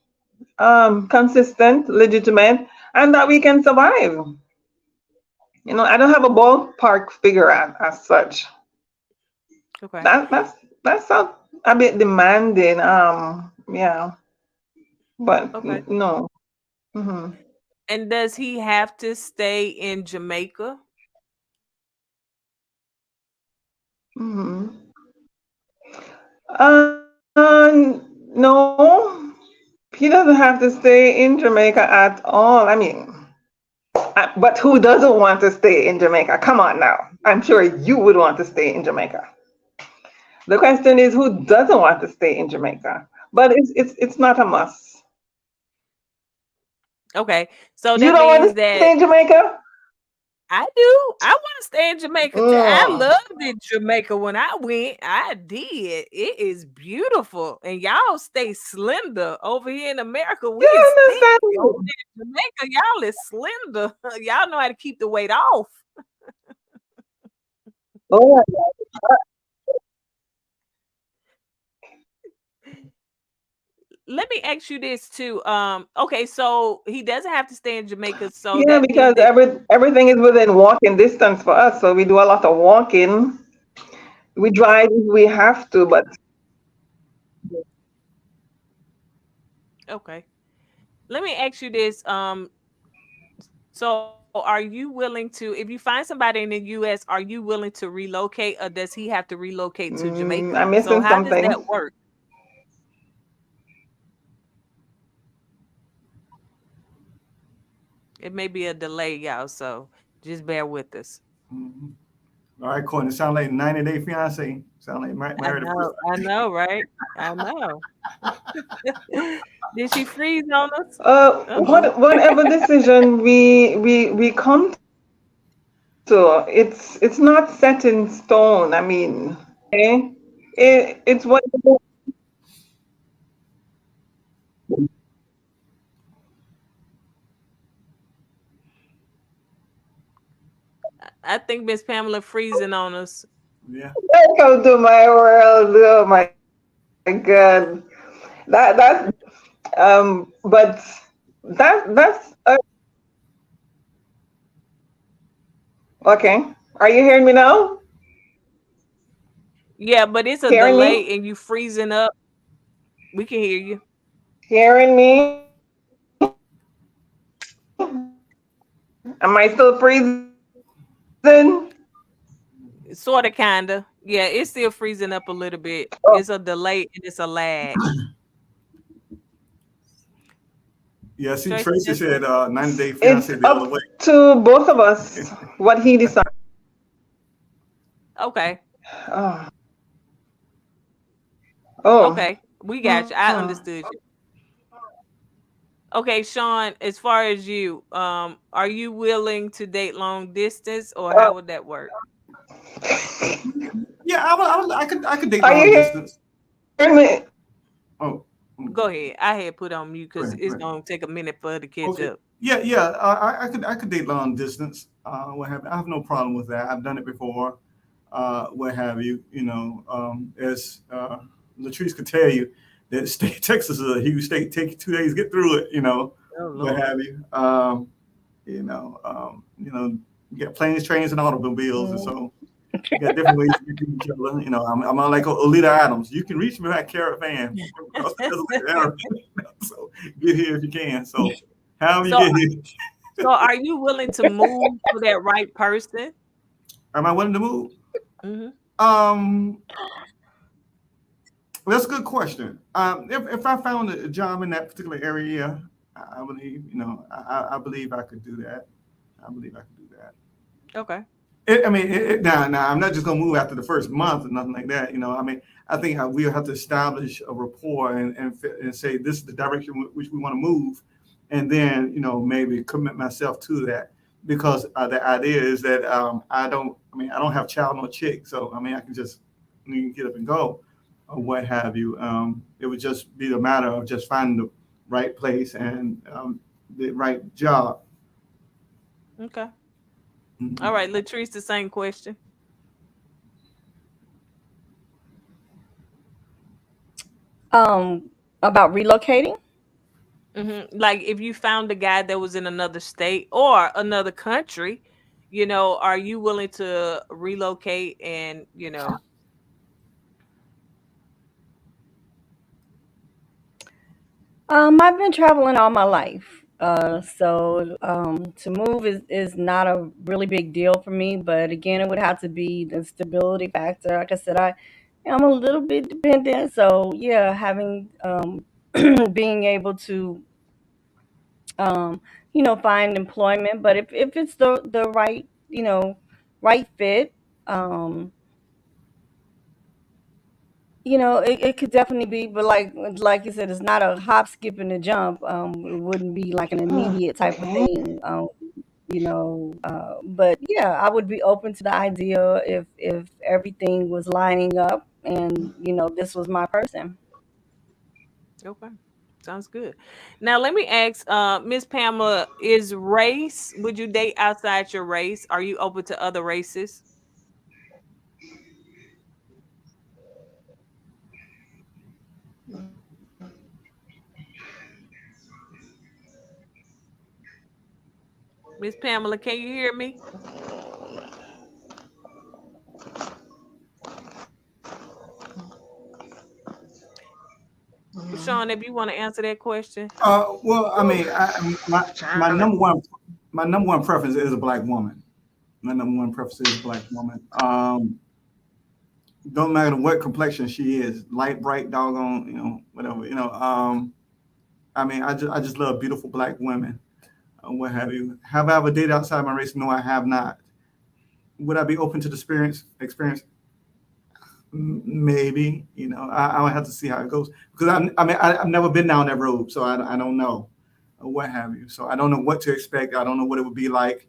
consistent, legitimate, and that we can survive. I don't have a ballpark figure as such. Okay. That's a bit demanding. Yeah, but Okay. no. Hmm. And does he have to stay in Jamaica? Hmm. No, he doesn't have to stay in Jamaica at all. I mean, but who doesn't want to stay in Jamaica? Come on now. I'm sure you would want to stay in Jamaica. The question is, who doesn't want to stay in Jamaica? But it's not a must. Okay. So You that don't want means to stay in that Jamaica? I do. I want to stay in Jamaica too. I Mm. loved in Jamaica when I went. I did. It is beautiful. And y'all stay slender. Over here in America, we You is thick. understand Over me? there in Jamaica, y'all is slender. Y'all know how to keep the weight off. Oh, Let me ask you this too. Okay, so he doesn't have to stay in Jamaica, so yeah, that means because that everything is within walking distance for us, so we do a lot of walking. We drive if we have to, but okay. Let me ask you this. So are you willing to, if you find somebody in the US, are you willing to relocate, or does he have to relocate to Jamaica? I'm So missing how does something. that work? It may be a delay, y'all, so just bear with us. Mhm. All right, Courtney. Sound like 90-day fiance. Sound like married the first I know, right? I know. Did she freeze on us? Uh-oh. Whatever decision we come to, it's not set in stone. I mean, okay, it's what. I think Miss Pamela freezing on us. Yeah. Welcome to my world. Oh my God, that's but that's okay. Are you hearing me now? Yeah, but it's a Hearing me? delay and you freezing up. We can hear you. Hearing me? Am I still freezing? Sort of, kinda. Yeah, it's still freezing up a little bit. Oh, It's a delay and it's a lag. Yeah. See, Tracy Tracy just said 90-day it's fiance the other up way. to both of us what he decides. okay. Oh, oh. Okay. We got you. I Hmm. understood you. Okay, Sean, as far as you, are you willing to date long distance or how would that work? Yeah, I could date Are long you distance. hearing me? Oh, Go ahead. I had put on mute go because ahead. Go it's ahead. gonna take a minute for her to catch Okay. up. Yeah, yeah. I could date long distance. What have I have no problem with that. I've done it before. What have you? As Latrice could tell you, that state Texas is a huge state. Take you 2 days to get through it. Oh What Lord. have you? You got planes, trains, and automobiles, and Mm. so you got different ways to get to each other. I'm not like Olita Adams. You can reach me by caravan across the desert area. So get here if you can. So however you So get here. so are you willing to move for that right person? Am I willing to move? Hmm. Um, well, that's a good question. If I found a job in that particular area, I believe, I believe I could do that. I believe I could do that. Okay. Now, I'm not just gonna move after the first month or nothing like that. I think we'll have to establish a rapport and say this is the direction which we want to move, and then maybe commit myself to that because the idea is that I don't have child nor chick, so I can just get up and go or what have you. It would just be the matter of just finding the right place and the right job. Okay. All Mhm. right, Latrice, the same question. About relocating. Like if you found a guy that was in another state or another country, are you willing to relocate and, I've been traveling all my life. So to move is not a really big deal for me, but again, it would have to be the stability factor. Like I said, I'm a little bit dependent, so yeah, having being able to um, find employment. But if it's the right, right fit, um, it could definitely be, but like you said, it's not a hop, skip, and a jump. It wouldn't be like an immediate type of Okay. thing. But yeah, I would be open to the idea if everything was lining up and this was my person. okay. Sounds good. Now let me ask, Miss Pamela, is race, would you date outside your race? Are you open to other races? Miss Pamela, can you hear me? Sean, if you want to answer that question. Well, my number one preference is a black woman. My number one preference is a black woman. Don't matter what complexion she is, light, bright, doggone, whatever. I just love beautiful black women. What have you? Have I ever dated outside my race? No, I have not. would I be open to the experience? Maybe, I would have to see how it goes because I've never been down that road, so I don't know, or what have you. So I don't know what to expect. I don't know what it would be like,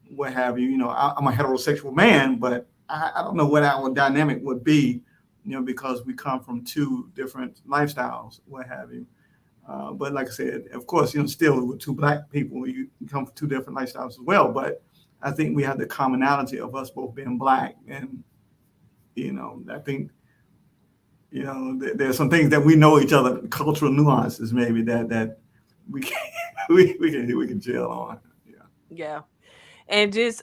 what have you. I'm a heterosexual man, but I don't know what our dynamic would be, because we come from two different lifestyles, what have you. But like I said, of course, still with two black people, you come from two different lifestyles as well. But I think we have the commonality of us both being black, and I think there's some things that we know each other, cultural nuances maybe that we can we can chill on. Yeah. Yeah. And just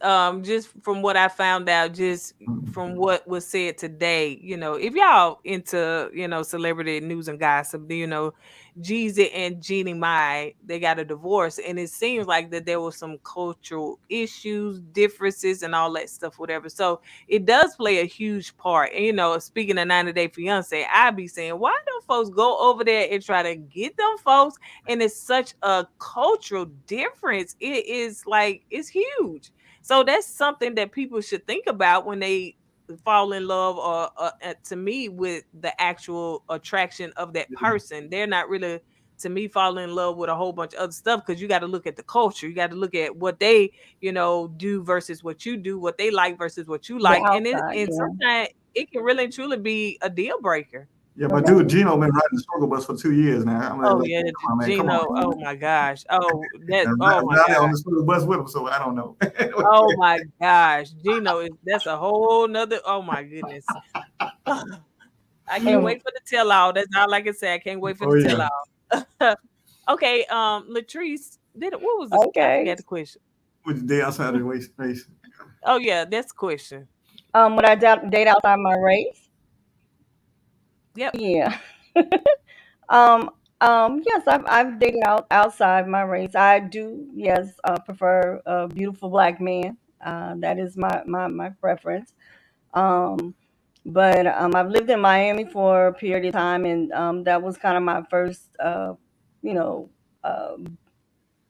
from what I found out, just from what was said today, if y'all into, celebrity news and gossip, Jeezy and Jeannie Mai, they got a divorce, and it seems like that there was some cultural issues, differences, and all that stuff, whatever. So it does play a huge part. And speaking of 90 Day Fiance, I be saying, why don't folks go over there and try to get them folks? And it's such a cultural difference. It is like, it's huge. So that's something that people should think about when they fall in love, or to me, with the actual attraction of that person. They're not really, to me, falling in love with a whole bunch of other stuff, because you got to look at the culture. You got to look at what they, do versus what you do, what they like versus what you The like. And outside, yeah. sometimes it can really and truly be a deal breaker. Yeah, but Okay. dude, Gino been riding the struggle bus for 2 years now. I'm like, Oh look, yeah, come on, man, come on, Gino. Oh man. my gosh. Oh, that. And Oh my right there on gosh. the struggle bus with him, so I don't know. Oh my gosh, Gino is that's a whole nother. Oh my goodness, I can't And wait for the tell all. That's all I can say. I can't wait for Oh the tell yeah. all. Okay, Latrice, what was the? I okay. forgot the question. With the day outside of the race. Oh yeah, that's the question. Would I date outside my race? Yep. Yeah. Yes, I've dated outside my race. I do, yes, prefer a beautiful black man. That is my preference. Um, but I've lived in Miami for a period of time, and that was kind of my first, you know, uh,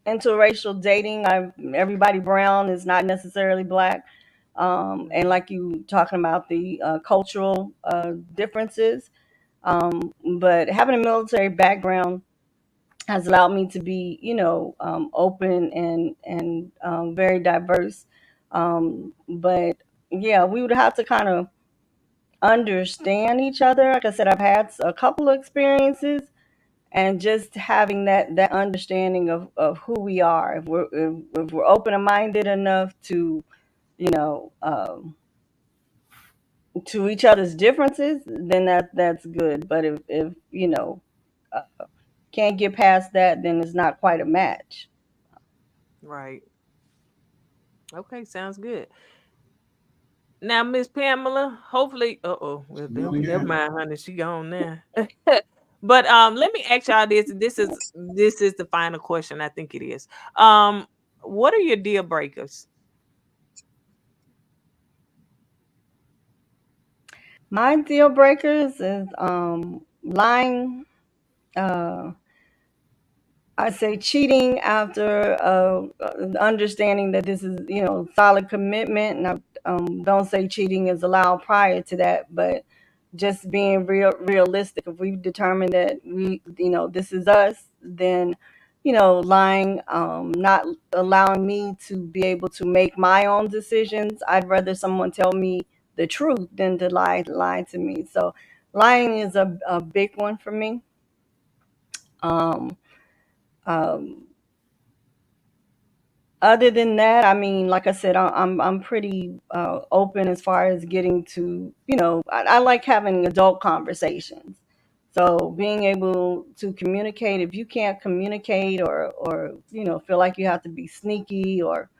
interracial dating. Everybody brown is not necessarily black, and like you talking about the cultural differences. But having a military background has allowed me to be, open and very diverse. But yeah, we would have to kind of understand each other. Like I said, I've had a couple of experiences, and just having that understanding of who we are. If we're open minded enough to, you know, to each other's differences, then that's good. But if can't get past that, then it's not quite a match. Right. Okay, sounds good. Now, Miss Pamela, hopefully, well, Do it never again. mind, honey, she gone now. But let me ask y'all this. This is the final question. I think it is. What are your deal breakers? My deal breakers is lying. Uh, I say cheating after understanding that this is, solid commitment. And I don't say cheating is allowed prior to that, but just being realistic. If we determine that this is us, then, lying, not allowing me to be able to make my own decisions. I'd rather someone tell me the truth than to lie to me. So lying is a big one for me. Um, um, Other than that, I mean, like I said, I'm pretty open as far as getting to, I like having adult conversations. So being able to communicate, if you can't communicate, or feel like you have to be sneaky, or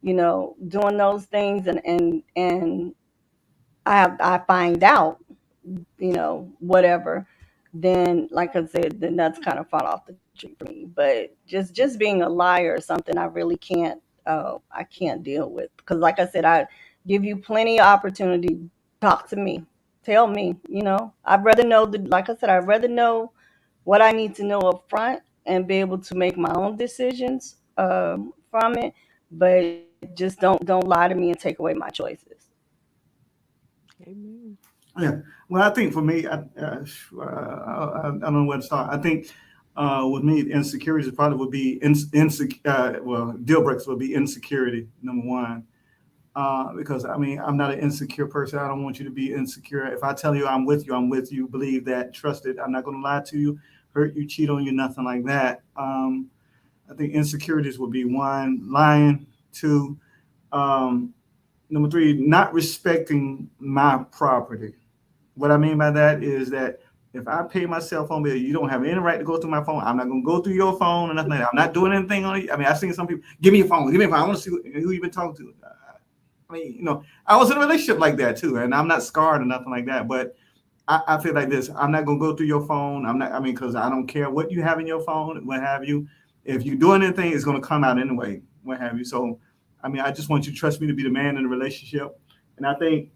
doing those things, and I find out, whatever, then like I said, then that's kind of fall off the tree for me. But just being a liar is something I can't deal with, because like I said, I give you plenty of opportunity. Talk to me, tell me. I'd rather know like I said, I'd rather know what I need to know up front and be able to make my own decisions from it. But just don't lie to me and take away my choices. Amen. Yeah. Well, I think for me, I don't know where to start. I think with me, insecurities probably would be insecure. Well, deal breakers would be insecurity, number one. Because I mean, I'm not an insecure person. I don't want you to be insecure. If I tell you I'm with you, I'm with you. Believe that, trust it. I'm not going to lie to you, hurt you, cheat on you, nothing like that. I think insecurities would be one, lying, two, um, number three, not respecting my property. What I mean by that is that if I pay my cell phone bill, you don't have any right to go through my phone. I'm not going to go through your phone or nothing like that. I'm not doing anything on it. I mean, I've seen some people, give me your phone, give me your phone. I want to see who you've been talking to. I mean, I was in a relationship like that too, and I'm not scarred or nothing like that. But I feel like this: I'm not gonna go through your phone. I'm not. I mean, because I don't care what you have in your phone, what have you. If you're doing anything, it's gonna come out anyway, what have you. So, I mean, I just want you to trust me to be the man in the relationship. And I think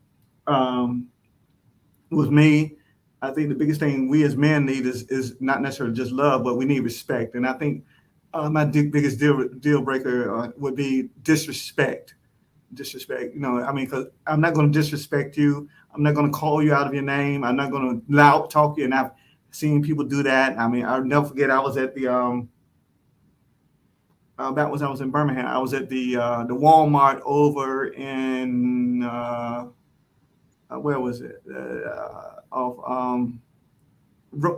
um, with me, I think the biggest thing we as men need is not necessarily just love, but we need respect. And I think my biggest deal breaker would be disrespect. Disrespect. I mean, because I'm not going to disrespect you. I'm not going to call you out of your name. I'm not going to loud talk you. And I've seen people do that. I mean, I'll never forget. I was at the that was I was in Birmingham. I was at the Walmart over in where was it? Of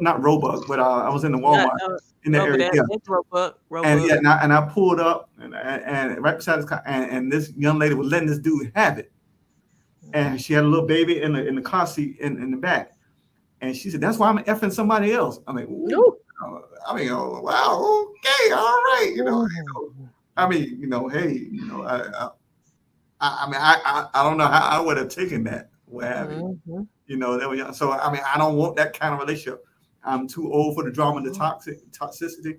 not Roebuck, but I was in the Yeah, Walmart in the over area. there. Yeah. It's Roebuck. And Roebuck. yeah, and I pulled up and right beside this car, and this young lady was letting this dude have it. And she had a little baby in the car seat in the back. And she said, "That's why I'm effing somebody else." I'm like, "Ooh." No. I mean, oh, wow, okay, all right, I mean, hey, I mean, I don't know how I would have taken that, what have you. Mhm. That was young. So I mean, I don't want that kind of relationship. I'm too old for the drama and the toxicity.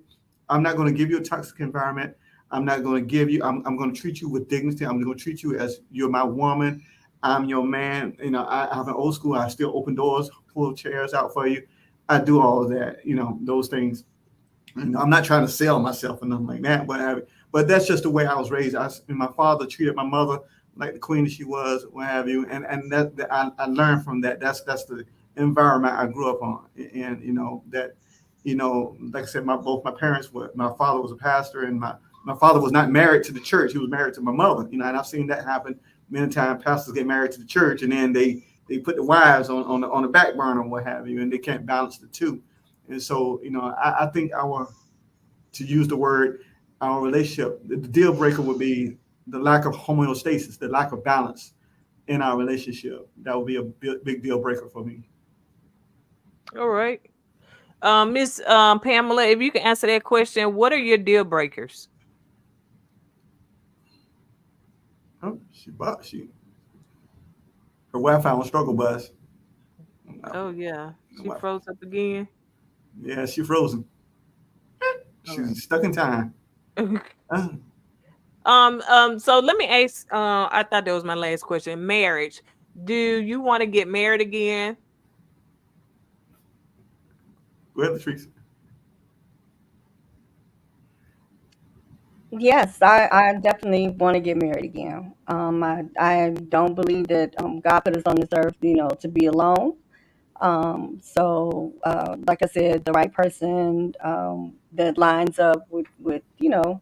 I'm not going to give you a toxic environment. I'm not going to give you. I'm going to treat you with dignity. I'm going to treat you as you're my woman. I'm your man. I have an old school. I still open doors, pull chairs out for you. I do all of that. Those things. And I'm not trying to sell myself or nothing like that, but that's just the way I was raised. And my father treated my mother like the queen that she was, what have you, and that I learned from that. That's the environment I grew up on, and that, like I said, both my parents were. My father was a pastor, and my father was not married to the church. He was married to my mother, and I've seen that happen many times. Pastors get married to the church, and then they put the wives on the back burner, what have you, and they can't balance the two. And so, I think to use the word, our relationship, the deal breaker would be the lack of homeostasis, the lack of balance in our relationship. That would be a big deal breaker for me. All right. Miss Pamela, if you can answer that question, what are your deal breakers? Huh? Her Wi-Fi on struggle bus. Oh yeah. She froze up again. Yeah, she frozen. All right. She's stuck in time. Uh, So let me ask, I thought that was my last question. Marriage. Do you want to get married again? Go ahead, Latrice. Yes, I definitely want to get married again. I don't believe that God put us on this earth, to be alone. So, like I said, the right person that lines up with with you.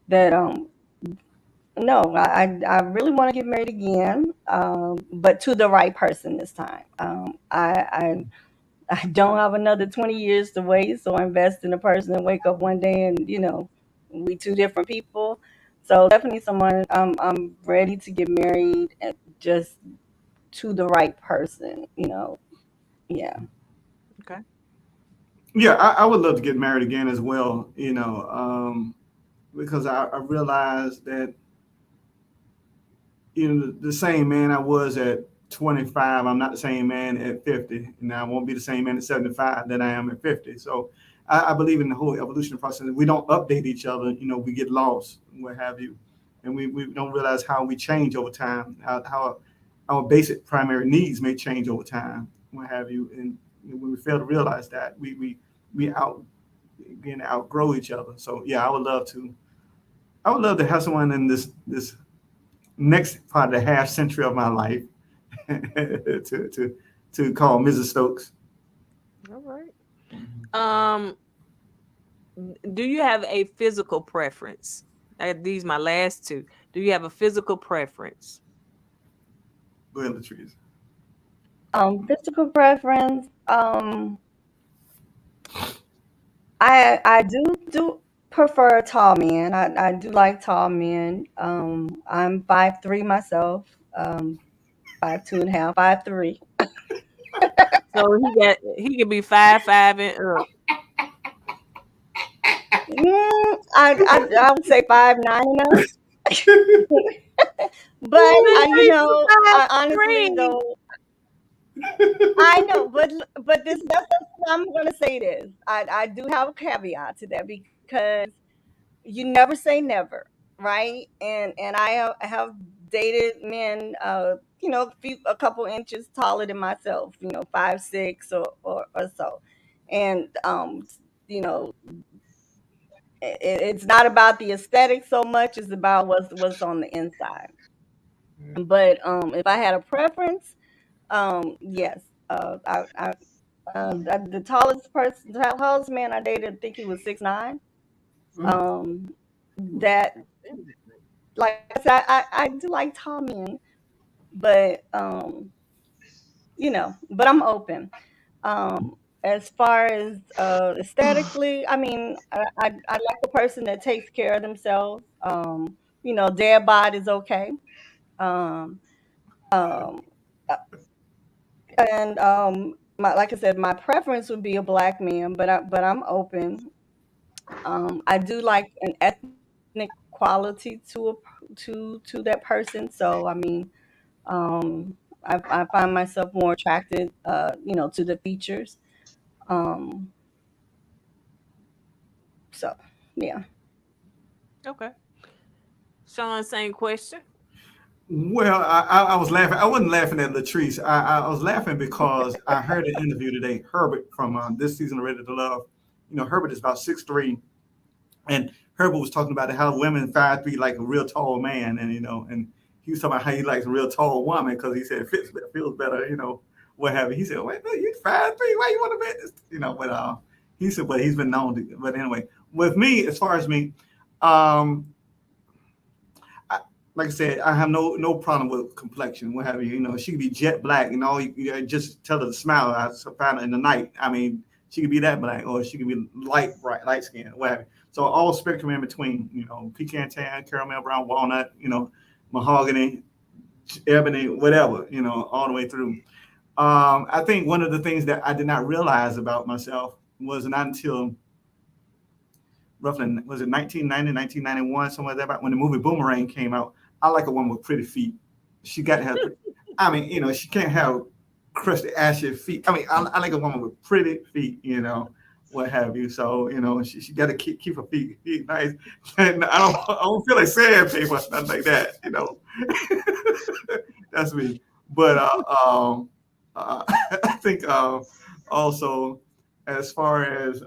That no, I really want to get married again, but to the right person this time. I don't have another 20 years to wait, so I invest in a person and wake up one day and we two different people. So definitely someone I'm ready to get married, and just to the right person. Yeah. Okay. Yeah, I would love to get married again as well. Because I realized that the same man I was at 25, I'm not the same man at 50, and I won't be the same man at 75 that I am at 50. So I believe in the whole evolution process. We don't update each other, we get lost, what have you, and we don't realize how we change over time, how our basic primary needs may change over time, what have you, and when we fail to realize that, we begin to outgrow each other. So yeah, I would love to have someone in this next part of the half century of my life to call Mrs. Stokes. All right. Um, do you have a physical preference? These my last two. Do you have a physical preference? Go ahead, Latrice. Physical preference. I do prefer tall men. I do like tall men. I'm 5'3" myself. 5'2.5", 5'3". So he can be 5'5" and up. I would say 5'9" and up. But Ooh, he be honestly 5'3". though, I know, but that's I'm gonna say this. I do have a caveat to that because you never say never, right? And I have dated men, a couple inches taller than myself, 5'6" or so, and you know, it's not about the aesthetic so much as about what's on the inside. But if I had a preference, yes, the tallest man I dated, I think he was 6'9". Um, that like I said, I do like tall men, but but I'm open. As far as aesthetically, I mean, I like a person that takes care of themselves. Dead bod is okay. Um, um, uh, and like I said, my preference would be a black man, but I'm open. I do like an ethnic quality to that person. So I mean, um, I find myself more attracted, to the features. Um, so yeah. Okay. Sean, same question. Well, I was laughing. I wasn't laughing at Latrice. I was laughing because I heard an interview today. Herbert from this season of Ready to Love. Herbert is about 6'3", and Herbert was talking about how women 5'3" like a real tall man, and he was talking about how he likes a real tall woman because he said it feels better, what have you. He said, "Wait, no, you 5'3", why you want to bet this?" But he said, but he's been known to. But anyway, with me, as far as me, um, like I said, I have no problem with complexion, what have you. She could be jet black, and all you just tell her to smile. I find her in the night. I mean, she could be that black, or she could be bright, light skin, what have you. So all spectrum in between. Pecan tan, caramel brown, walnut. Mahogany, ebony, whatever. All the way through. I think one of the things that I did not realize about myself was not until roughly, was it 1990, 1991, somewhere like that, when the movie Boomerang came out. I like a woman with pretty feet. She got to have, I mean, she can't have crusty, ashy feet. I mean, I like a woman with pretty feet, what have you. So, she got to keep her feet nice. And I don't feel like saying people, nothing like that. That's me. But I think also, as far as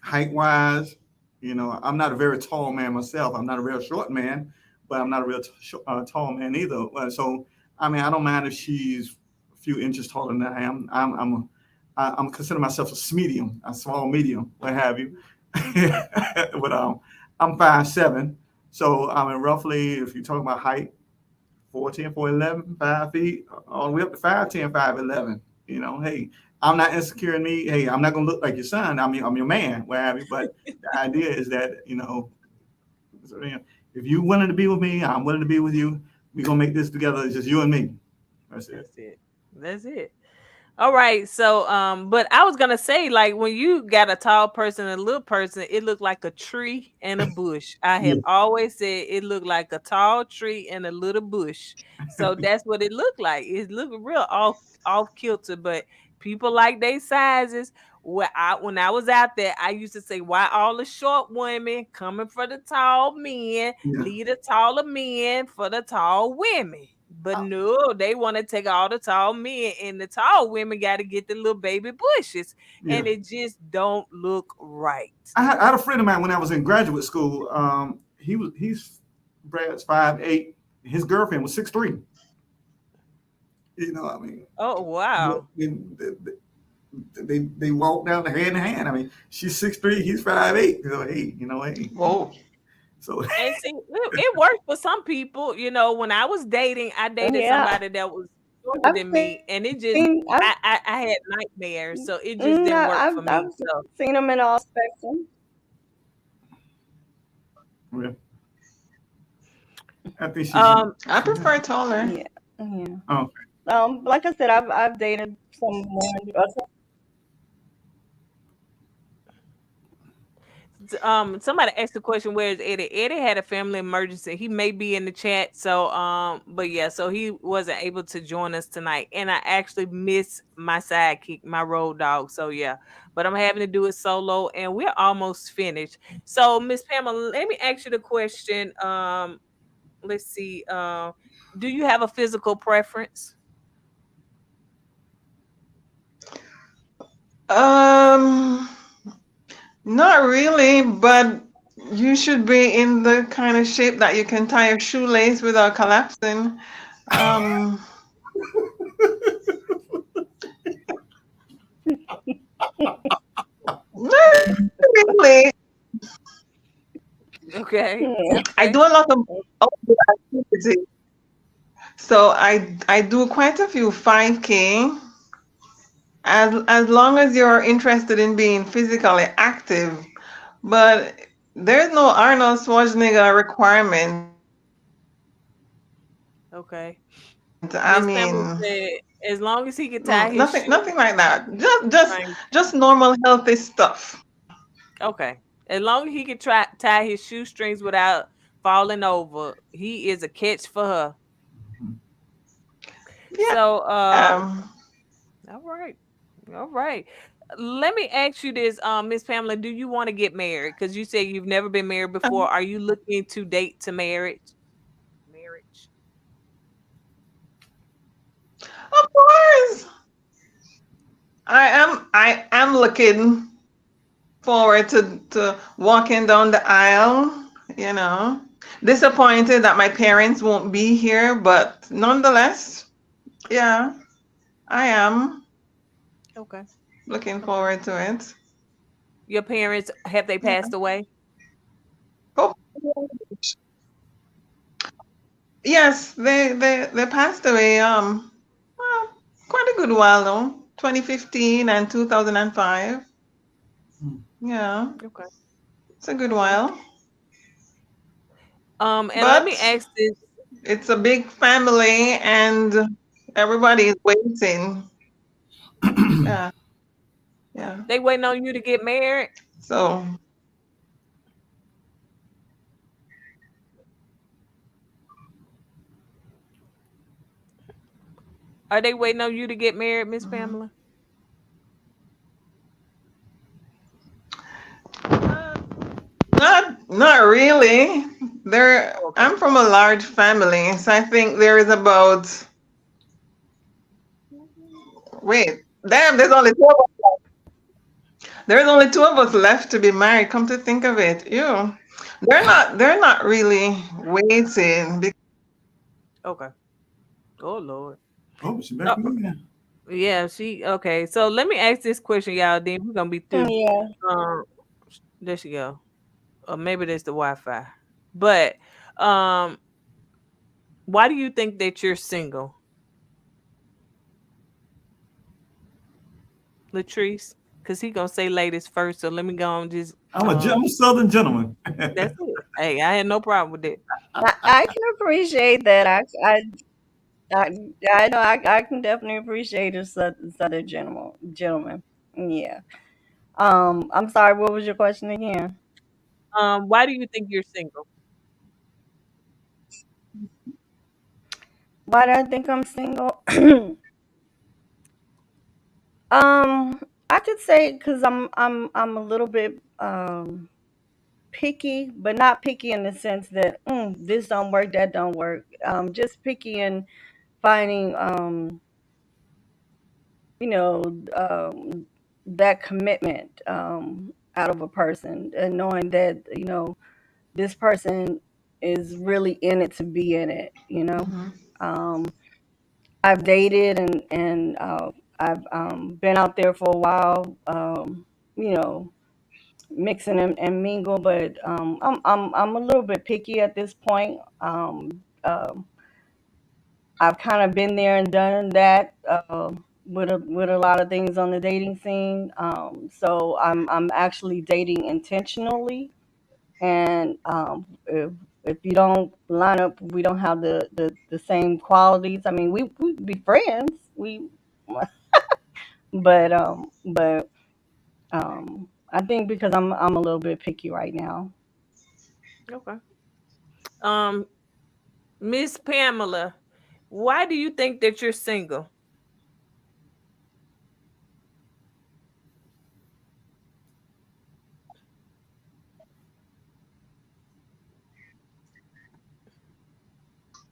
height wise, I'm not a very tall man myself. I'm not a real short man, but I'm not a real tall man either. So, I mean, I don't mind if she's a few inches taller than I am. I'm consider myself a medium, a small medium, what have you. But I'm 5'7". So, I mean, roughly, if you talk about height, 4'10", 4'11", 5 feet, all the way up to 5'10", 5'11". Hey, I'm not insecure in me. Hey, I'm not gonna look like your son. I'm your man, what have you. But the idea is that if you're willing to be with me, I'm willing to be with you. We're gonna make this together. It's just you and me. That's it. That's it. That's it. All right. So, but I was gonna say, like, when you got a tall person and a little person, it looked like a tree and a bush. I have Yeah, always said it looked like a tall tree and a little bush. So that's what it looked like. It looked real off kilter, but people like they sizes. When I was out there, I used to say, "Why all the short women coming for the tall men? yeah, Leave the taller men for the tall women." But no, they want to take all the tall men, and the tall women got to get the little baby bushes, yeah. and it just don't look right. I had a friend of mine when I was in graduate school. He's Brad's 5'8". His girlfriend was 6'3". I mean, Oh wow. they walk down the hand in hand. I mean, she's 6'3", he's 5'8". Hey. Whoa. So And see, it worked for some people. When I was dating, I dated Yeah, somebody that was shorter I've than me, and it just seen I've I had nightmares, so it just didn't work for me. I've So seen them in all spectrum. yeah, I think um I prefer taller. Yeah, yeah. oh, Like I said, I've dated someone. somebody asked the question, where is Eddie? Eddie had a family emergency. He may be in the chat. So but yeah, so he wasn't able to join us tonight. And I actually miss my sidekick, my road dog. So yeah. But I'm having to do it solo and we're almost finished. So Miss Pamela, let me ask you the question. Let's see. Do you have a physical preference? Um, Not really, but you should be in the kind of shape that you can tie your shoelace without collapsing. Um, Not really. Okay. Yeah. I Okay. do a lot of outdoor activity. So I do quite a few 5K. As long as you're interested in being physically active, but there's no Arnold Schwarzenegger requirement. Okay. I Miss Pamela mean, said as long as he can tie his nothing, shoe nothing like that. Just normal healthy stuff. Okay. As long as he can tie his shoestrings without falling over, he is a catch for her. Yeah. So, Um, all right. All right. Let me ask you this, Miss Pamela, do you want to get married? Because you say you've never been married before. Are you looking to date to marriage? Marriage. of course, I am looking forward to walking down the aisle. You know, disappointed that my parents won't be here, but nonetheless, yeah, I am Okay. looking Okay. forward to it. Your parents, have they Yeah. passed away? Oh, yes, they passed away. Well, quite a good while though. 2015 and 2005. Yeah, Okay. it's a good Okay. while. And let me But ask this. it's a big family and everybody is waiting. Yeah, yeah. They waiting on you to get married? So, Are they waiting on you to get married, Miss mhm. Pamela? Uh, not really. Okay. I'm from a large family, so I think there is about, wait, damn, there's only two of us left to be married. Come to think of it, you, they're not really waiting. Okay. Oh Lord. oh, she back Uh, again. yeah, she okay. So let me ask this question, y'all. Then we're gonna be through. Yeah. Um, there she go. Or maybe that's the Wi-Fi. But um, why do you think that you're single, Latrice? Because he gonna say ladies first. So let me go on. Just I'm a Southern gentleman. that's it. Hey, I had no problem with it. I can appreciate that. I, I know I can definitely appreciate a southern gentleman. Yeah. I'm sorry. What was your question again? Why do you think you're single? Why do I think I'm single? um, I could say because I'm a little bit picky, but not picky in the sense that this don't work, that don't work. Just picky in finding you know that commitment out of a person and knowing that this person is really in it to be in it, you know. Mhm. Um, I've dated and I've been out there for a while, you know, mixing and mingle, but I'm a little bit picky at this point. Um, I've kind of been there and done that with a lot of things on the dating scene. So I'm actually dating intentionally, and if you don't line up, we don't have the same qualities. I mean, we be friends. We, but I think because I'm a little bit picky right now. Okay. Um, Miss Pamela, why do you think that you're single?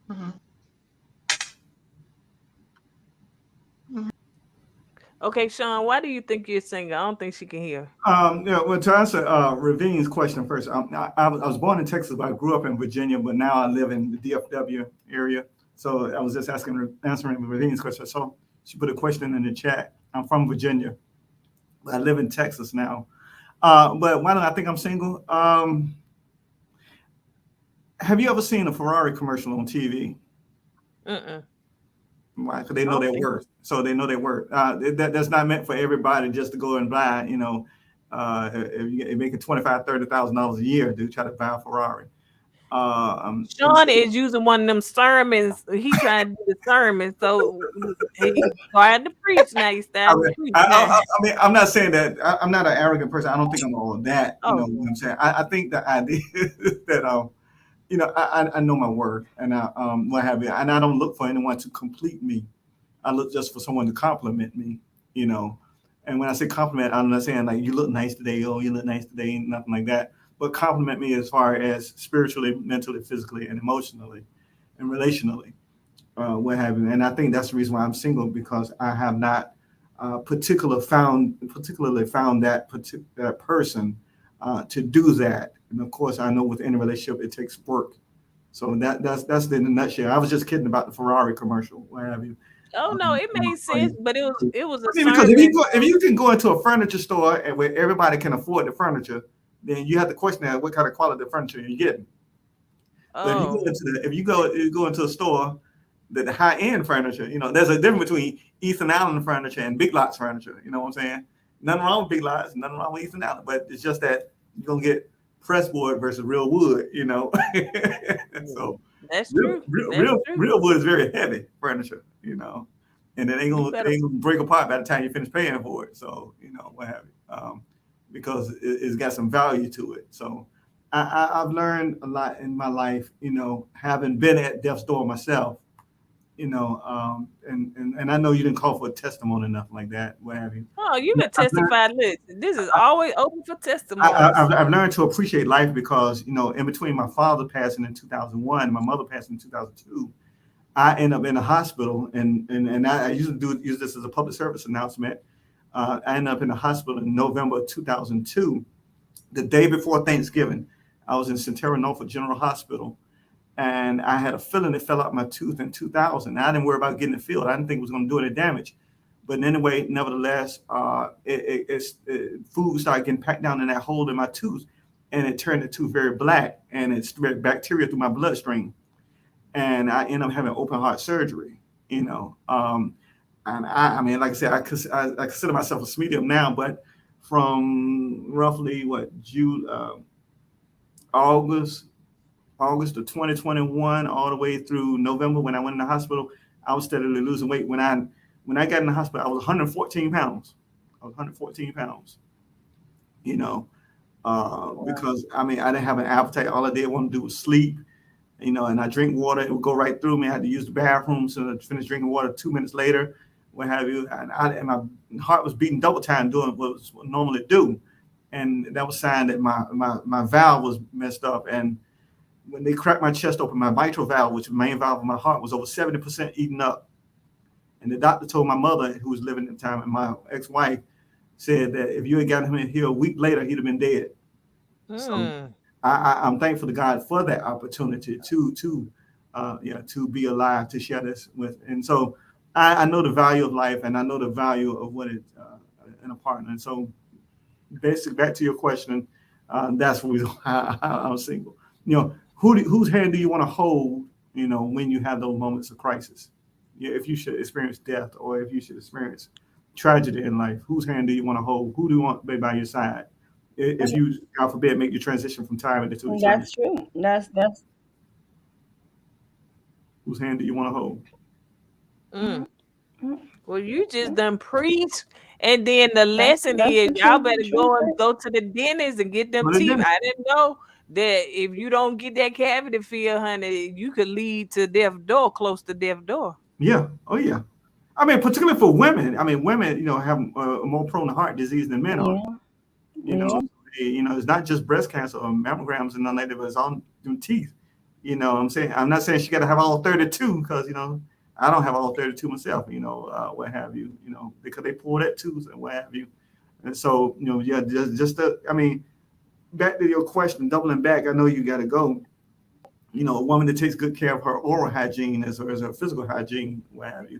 Mhm. Okay, Sean, why do you think you're single? I don't think she can hear. Yeah, well, to answer Ravine's question first, I was born in Texas, but I grew up in Virginia, but now I live in the DFW area. So I was just answering Ravine's question. So she put a question in the chat. I'm from Virginia, but I live in Texas now. But why do I think I'm single? Have you ever seen a Ferrari commercial on TV? Mm-mm. Why? Because they I know don't their think. worth. So they know their worth. That's not meant for everybody just to go and buy. If you're making $25,000-$30,000 a year, to try to buy a Ferrari. And Sean is using one of them sermons. He trying to do the sermon, so he starting to preach now. He's I, starting to mean, preach now. I mean, I'm not saying that I'm not an arrogant person. I don't think I'm all of that. You know Oh, what I'm saying? I think the idea that I know my worth and what have you, and I don't look for anyone to complete me. I look just for someone to compliment me, you know. And when I say compliment, I'm not saying like you look nice today, oh you look nice today, nothing like that. But compliment me as far as spiritually, mentally, physically, and emotionally, and relationally, what have you. And I think that's the reason why I'm single because I have not particularly found that particular person to do that. And of course, I know with any relationship it takes work. So that's in a nutshell. I was just kidding about the Ferrari commercial, what have you. oh no, it You know, made sense, but it was a I mean, because if sermon. you can go into a furniture store and where everybody can afford the furniture, then you have to question that what kind of quality of furniture you're getting. But Oh, if you go into a store, the high end furniture, there's a difference between Ethan Allen furniture and Big Lots furniture. You know what I'm saying? Nothing wrong with Big Lots, nothing wrong with Ethan Allen, but it's just that you're gonna get press board versus real wood. mm, So that's true. That's true. real wood is very heavy furniture. And it ain't You gonna, better. it ain't gonna break apart by the time you finish paying for it. So what have you? Because it's got some value to it. So I've learned a lot in my life. Having been at death's door myself. And I know you didn't call for a testimony or nothing like that. What have you? Oh, you But can testify. Listen, this is always open for testimonies. I've learned to appreciate life because in between my father passing in 2001 and my mother passing in 2002, I end up in a hospital, and I usually use this as a public service announcement. I ended up in the hospital in November of 2002, the day before Thanksgiving. I was in Centera Norfolk General Hospital, and I had a filling that fell out my tooth in 2000. I didn't worry about getting it filled. I didn't think it was going to do any damage. But anyway, nevertheless, food started getting packed down in that hole in my tooth, and it turned the tooth very black, and it spread bacteria through my bloodstream, and I ended up having open heart surgery. You know, and I mean, like I said, I consider myself a medium now, but from roughly June, August, August of 2021, all the way through November when I went in the hospital, I was steadily losing weight. When I got in the hospital, I was 114 pounds. I was 114 pounds. You know, Wow. because I mean, I didn't have an appetite. All I did want to do was sleep. And I drink water, it would go right through me. I had to use the bathroom, so I finished drinking water 2 minutes later, what have you. And my heart was beating double time doing what it was normally do. And that was a sign that my valve was messed up. And when they cracked my chest open, my mitral valve, which is the main valve of my heart, was over 70% eaten up. And the doctor told my mother, who was living at the time, and my ex-wife, said that if you had gotten him in here a week later, he'd have been dead. So Hmm. I'm thankful to God for that opportunity to be alive, to share this with. And so I know the value of life, and I know the value of what it in a partner. And so basically, back to your question, that's what I'm single. Whose hand do you want to hold? When you have those moments of crisis, if you should experience death, or if you should experience tragedy in life, whose hand do you want to hold? Who do you want to be by your side? If you, God forbid, make the transition from time into eternity, That's true. That's whose hand do you want to hold? Mm. mm, Well, you just done preach. And then the lesson that's is the y'all truth. better The truth. go to the dentist and get them But it teeth. didn't. I didn't know that if you don't get that cavity filled, honey, you could lead to death door, close to death door. Yeah. Oh, yeah. I mean, particularly for women. I mean, women, have more prone to heart disease than men are. Yeah, You know, yeah. it's not just breast cancer or mammograms and none like that, but it's all them teeth. What I'm saying, I'm not saying she got to have all 32, because I don't have all 32 myself. What have you? Because they pull that tooth and what have you. And so, yeah, I mean, back to your question, doubling back. I know you got to go. A woman that takes good care of her oral hygiene as well as her physical hygiene, what have you,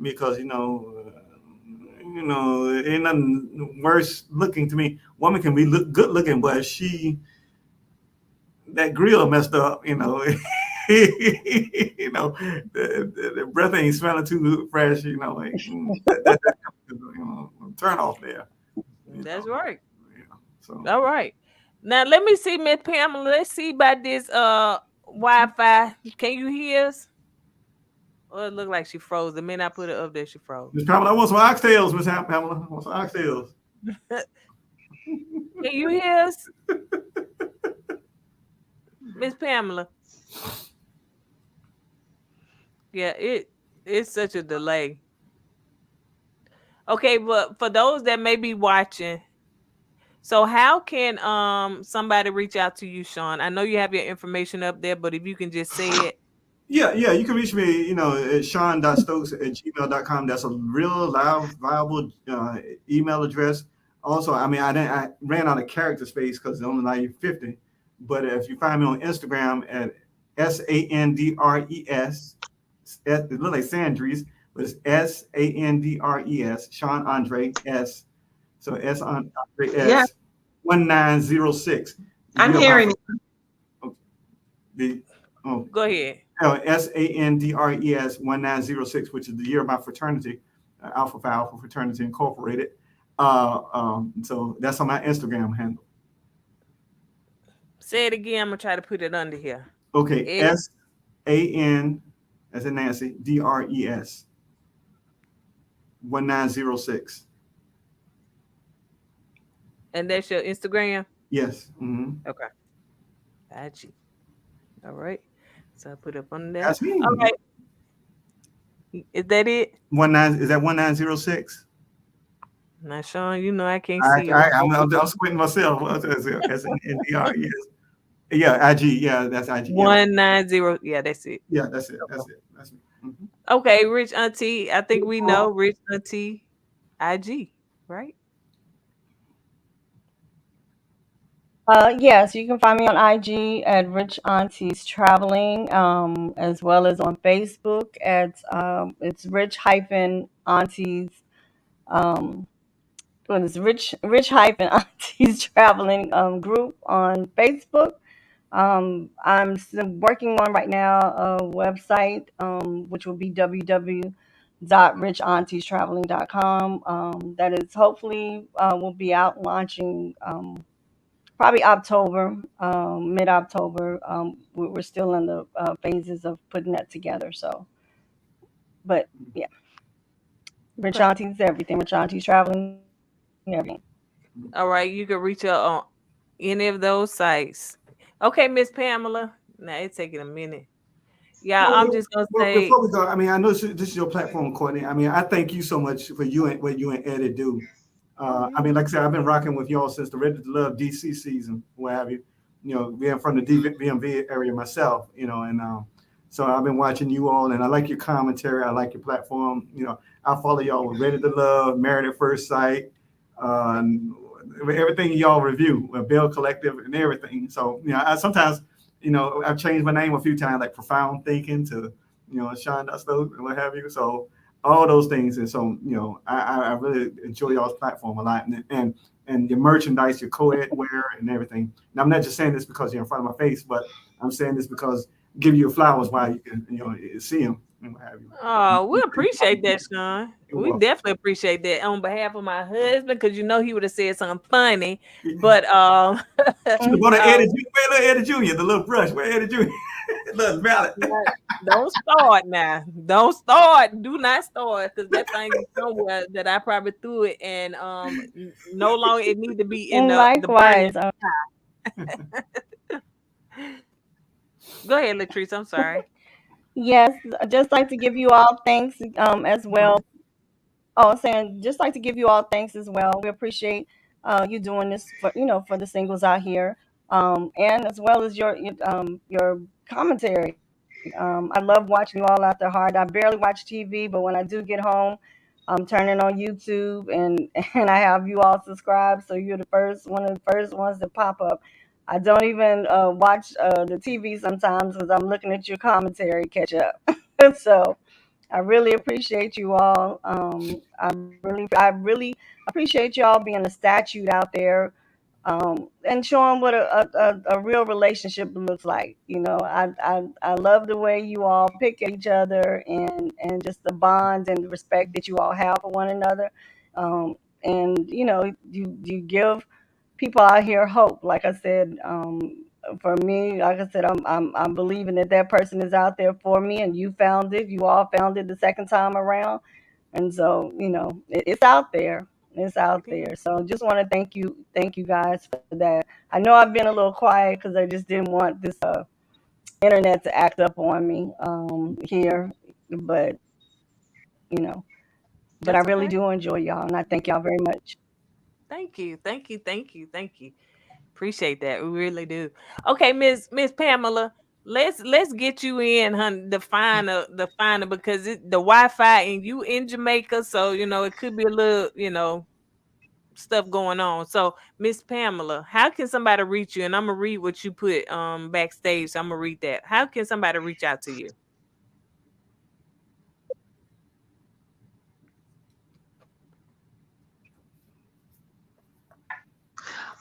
because ain't nothing worse looking to me. Woman can be good looking, but that grill messed up. The breath ain't smelling too fresh. Turn off there. You That's know, right. so. All right. Now let me see, Miss Pamela. Let's see about this Wi-Fi. Can you hear us? Oh, it looked like she froze. The minute I put it up there, she froze. Miss Pamela, I want some oxtails, Miss Pamela. I want some oxtails. Can you hear us, Miss Pamela? Yeah, it's such a delay. Okay, but for those that may be watching, so how can somebody reach out to you, Sean? I know you have your information up there, but if you can just say it. Yeah, yeah, you can reach me, at sean.stokes@gmail.com. That's a real live, viable email address. Also, I mean, I ran out of character space because it only allow you 50. But if you find me on Instagram at SANDRES, it looks like Sandries, but it's SANDRES, Sean Andre S. So S Andre Yeah, S 1906. The I'm year of my hearing you. the oh Go ahead. SANDRES 1906, which is the year of my fraternity, Alpha Phi Alpha Fraternity Incorporated. So that's on my Instagram handle. Say it again. I'm gonna try to put it under here. Okay, S, SAN as in Nancy, DRES 1906. and that's your Instagram. Yes. Mm-hmm. Okay. Got you. All right. So I put up on there. That's me. All right. Is that it? Is that 1906? Now, Sean, you know I can't see it. I'm squinting myself. SANDRES. Yeah, IG. Yeah, that's IG. Yeah, 190. Yeah, that's it. yeah, that's it. That's me. Mhm. Okay, Rich Auntie. I think we know Rich Auntie IG, right? Yes, you can find me on IG at Rich Aunties Traveling, as well as on Facebook at it's Rich hyphen Aunties. Um, what is Rich hyphen Aunties Traveling group on Facebook. I'm still working on right now a website, which will be www.richauntiestraveling.com. That is hopefully will be out launching probably October, mid October. We're still in the phases of putting that together. So, but yeah, Rich Okay. Auntie's everything. Rich Auntie's traveling everything. All right, you can reach out on any of those sites. Okay, Miss Pamela. Now it's taking a minute. Yeah, I'm just gonna Well, say, before we go, I mean, I know this is your platform, Courtney. I mean, I thank you so much for what you and Eddie do. I mean, like I said, I've been rocking with y'all since the Ready to Love DC season, what have you. Being from the DMV area myself, and so I've been watching you all, and I like your commentary. I like your platform. I follow y'all with Ready to Love, Married at First Sight, everything y'all review, Bill Collective and everything. So I sometimes I've changed my name a few times, like Profound Thinking to Sean Dusto and what have you. So all those things, and so I really enjoy y'all's platform a lot, and your merchandise, your KoEd wear, and everything. And I'm not just saying this because you're in front of my face, but I'm saying this because give you your flowers while you can see them and what have you. Oh, we appreciate that, Sean. You're We welcome. definitely appreciate that on behalf of my husband, because he would have said something funny. But Should have bought an uh, Eddie Jr. Where little Eddie Jr., the little brush. Where Eddie Jr.? Little mallet. don't start now. Don't start. Do not start, because that thing is somewhere that I probably threw it, and no longer it need to be in And the burning. likewise, Go ahead, Latrice. I'm sorry. yes, I just like to give you all thanks as well. Oh, I'm saying just like to give you all thanks as well. We appreciate you doing this for the singles out here, and as well as your commentary. I love watching you all out there hard. I barely watch TV, but when I do get home, I'm turning on YouTube and and I have you all subscribed, so you're one of the first ones that pop up. I don't even watch the TV sometimes because I'm looking at your commentary catch up. So I really appreciate you all. I really appreciate y'all being a statute out there, and showing what a real relationship looks like. I love the way you all pick at each other, and just the bond and the respect that you all have for one another. And you give people out here hope. Like I said, for me, like I said, I'm believing that person is out there for me, and you found it. You all found it the second time around, and so it's out there. It's out there. So just want to thank you guys for that. I know I've been a little quiet because I just didn't want this internet to act up on me here, but you know, but I That's really okay. do enjoy y'all, and I thank y'all very much. Thank you. Thank you. Thank you. Thank you. Appreciate that. We really do. Okay, Miss Pamela, let's get you in, hun, the finer, because the Wi-Fi and you in Jamaica, so it could be a little, stuff going on. So, Miss Pamela, how can somebody reach you? And I'm gonna read what you put backstage. So I'm gonna read that. How can somebody reach out to you?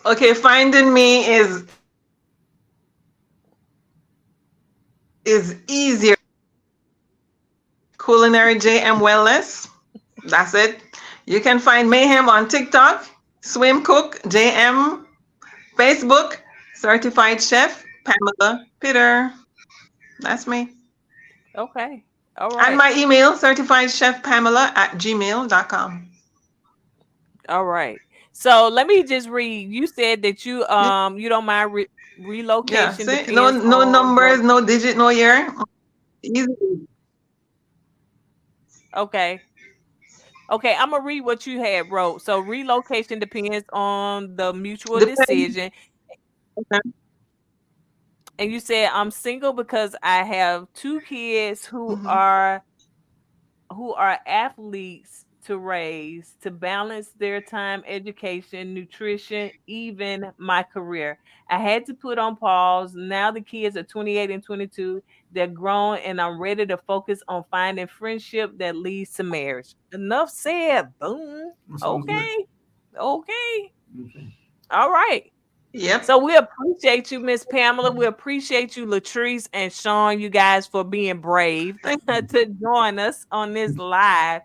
Okay, finding me is easier. Culinary JM Wellness. That's it. You can find Mayhem on TikTok, Swim Cook JM, Facebook, Certified Chef Pamela Peter. That's me. Okay. All And right. my email, certifiedchefpamela@gmail.com. All right. So let me just read. You said that you don't mind Yeah, relocation see? No depends no on the. numbers, no digit, no year. Easy. Okay. Okay, I'm gonna read what you had wrote. So relocation depends on the mutual Depends. decision. And you said I'm single because I have two kids Mhm. who are athletes to raise, to balance their time, education, nutrition, even my career. I had to put on pause. Now the kids are 28 and 22. They're grown, and I'm ready to focus on finding friendship that leads to marriage. Enough said. Boom. That sounds good. Okay. Okay. Okay. All right. Yep. So we appreciate you, Miss Pamela. We appreciate you, Latrice and Sean, you guys, for being brave Thank to join us on this live.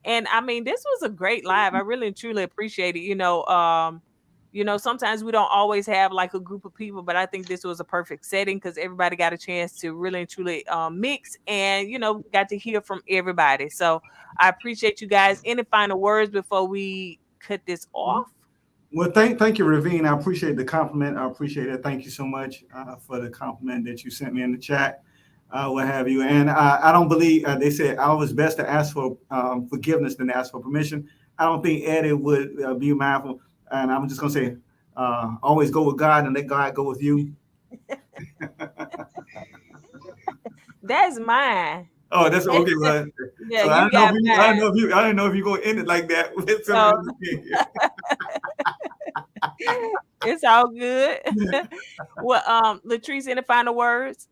And I mean, this was a great live. I really and truly appreciate it. Sometimes we don't always have like a group of people, but I think this was a perfect setting because everybody got a chance to really and truly mix and got to hear from everybody. So I appreciate you guys. Any final words before we cut this off? Well, thank you, Ravine. I appreciate the compliment. I appreciate it. Thank you so much for the compliment that you sent me in the chat, what have you. And I don't believe they said I was best to ask for forgiveness than to ask for permission. I don't think Eddie would be mindful. And I'm just gonna say, always go with God and let God go with you. That's mine. Oh, that's okay. Well, Yeah, so you got mine. I didn't know if you're gonna end it like that with So something. It's all good. Well, Latrice, any final words?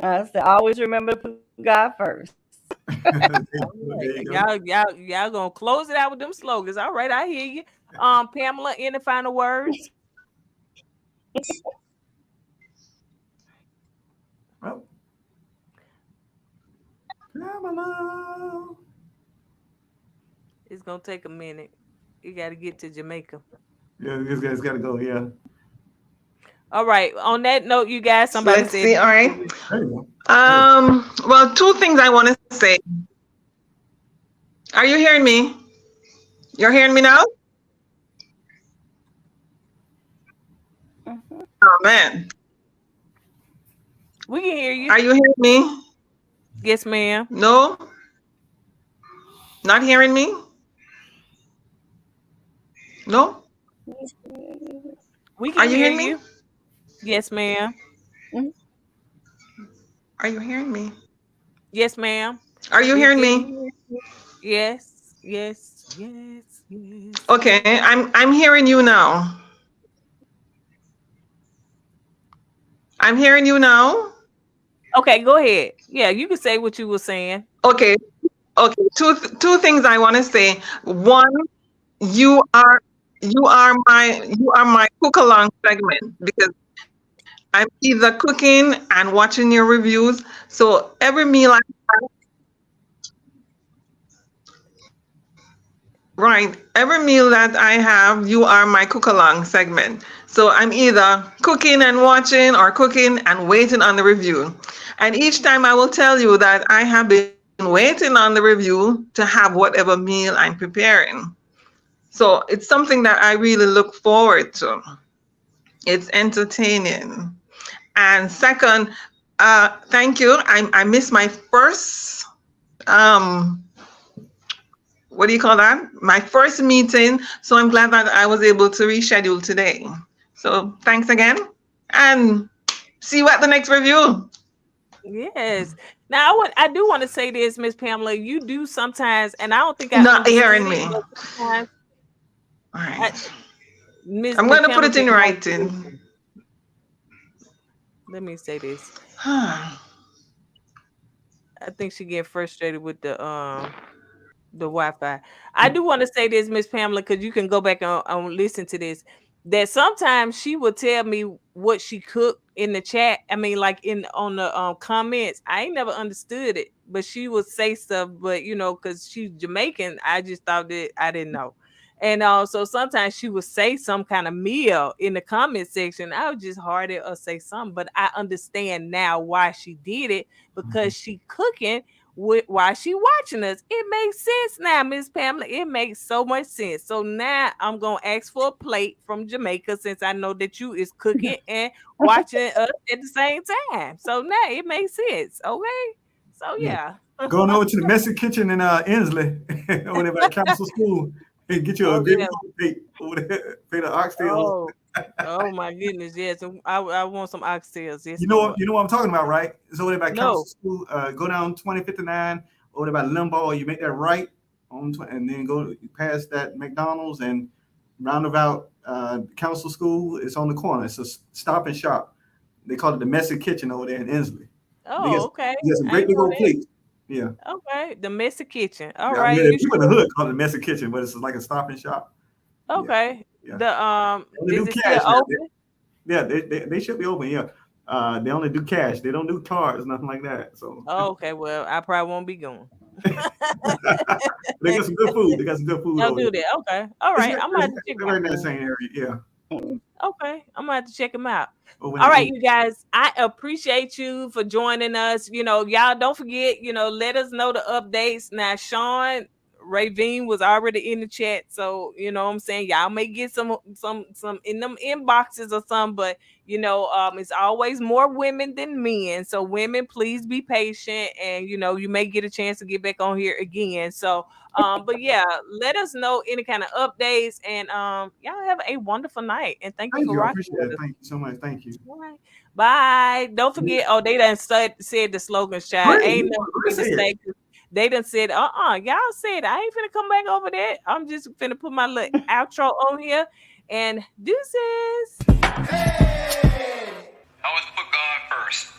I said, always remember to put God first. All There right. you go. Y'all gonna close it out with them slogans. All right, I hear you. Pamela, any final words? Well, Pamela. It's gonna take a minute. You gotta get to Jamaica. Yeah, this guy's got to go. Yeah. All right. On that note, you guys, somebody Let's said see. All right. There you go. Well, two things I want to say. Are you hearing me? You're hearing me now? Mhm. Oh man. we can hear you. Are you hearing me? Yes, ma'am. No? Not hearing me? No? We Are can you hear hearing me? you. Yes, ma'am. Mhm. Are you hearing me? Yes, ma'am. Are you We hearing can me? hear you. Yes, yes, yes, yes, Okay, yes. I'm hearing you now. I'm hearing you now. Okay, go ahead. Yeah, you can say what you were saying. Okay, okay. Two things I want to say. One, you are you are my cook along segment because I'm either cooking and watching your reviews. So every meal I right, every meal that I have, you are my cook along segment. So I'm either cooking and watching or cooking and waiting on the review. And each time I will tell you that I have been waiting on the review to have whatever meal I'm preparing. So it's something that I really look forward to. It's entertaining. And second, thank you. I missed my first um what do you call that? My first meeting. So I'm glad that I was able to reschedule today. So thanks again. And see you at the next review. Yes. Now I do want to say this, Miss Pamela. You do sometimes, and I don't think I Not understood hearing it, me. but sometimes All I, right. Miss I'm Miss going to put Pamela it in didn't like writing. listen. Let me say this. All I think she get frustrated with the Wi-Fi. I do want to say this, Miss Pamela, because you can go back and listen to this. That sometimes she would tell me what she cooked in the chat. I mean, like in on the comments. I ain't never understood it, but she would say stuff. But because she's Jamaican, I just thought that I didn't know. And so sometimes she would say some kind of meal in the comment section. I would just heart it or say something, but I understand now why she did it because she cooking while she watching us. It makes sense now, Miss Pamela. It makes so much sense. So now I'm gonna ask for a plate from Jamaica since I know that you is cooking and watching us at the same time. So now it makes sense. Okay. So Yeah. yeah. Going over to the Messy Kitchen in Inslee, over there by Council School, and get you a Oh great yeah. plate over there, plate of oxtails. Oh. Oh my goodness. Yes. I want some oxtails. Yes, You know what? Lord. You know what I'm talking about, right? It's over there by Council No. School. Go down 2059 over there by Limbaugh. You make that right and then go past that McDonald's and roundabout Council School. It's on the corner. It's a Stop and Shop. They call it the Messy Kitchen over there in Inslee. Oh, okay. They got some I great ain't big know old that. plates. Yeah. Okay. The messy kitchen. All Yeah, right. yeah. You People in the sure? hood call it the Messy Kitchen, but it's like a Stop and Shop. Yeah, Okay. yeah. The They only is do it still cash now. open? Yeah, they should be open. Yeah, they only do cash. They don't do cards, nothing like that. So Oh, okay, well, I probably won't be going. they got some good food. They got some good food Y'all over do there. that. Okay. All It's, right. right- I'm gonna it's, have to check it's them right out. in that same area. Yeah, Okay. I'm gonna have to check them out. over All there. right, you guys. I appreciate you for joining us. Y'all don't forget, let us know the updates. Now, Sean Ravine was already in the chat. So, what I'm saying, y'all may get some in them inboxes or something, but it's always more women than men. So women, please be patient and you may get a chance to get back on here again. So but yeah, let us know any kind of updates and y'all have a wonderful night and thank you Thank for you. I rocking appreciate with it. us. Thank you so much. Thank you. All right. Bye. Bye. Don't forget. Oh, they done said the slogans, child. Great. Ain't nothing for me to say. They done said, y'all said I ain't finna come back over there. I'm just finna put my little outro on here and deuces. Hey! Always put God first.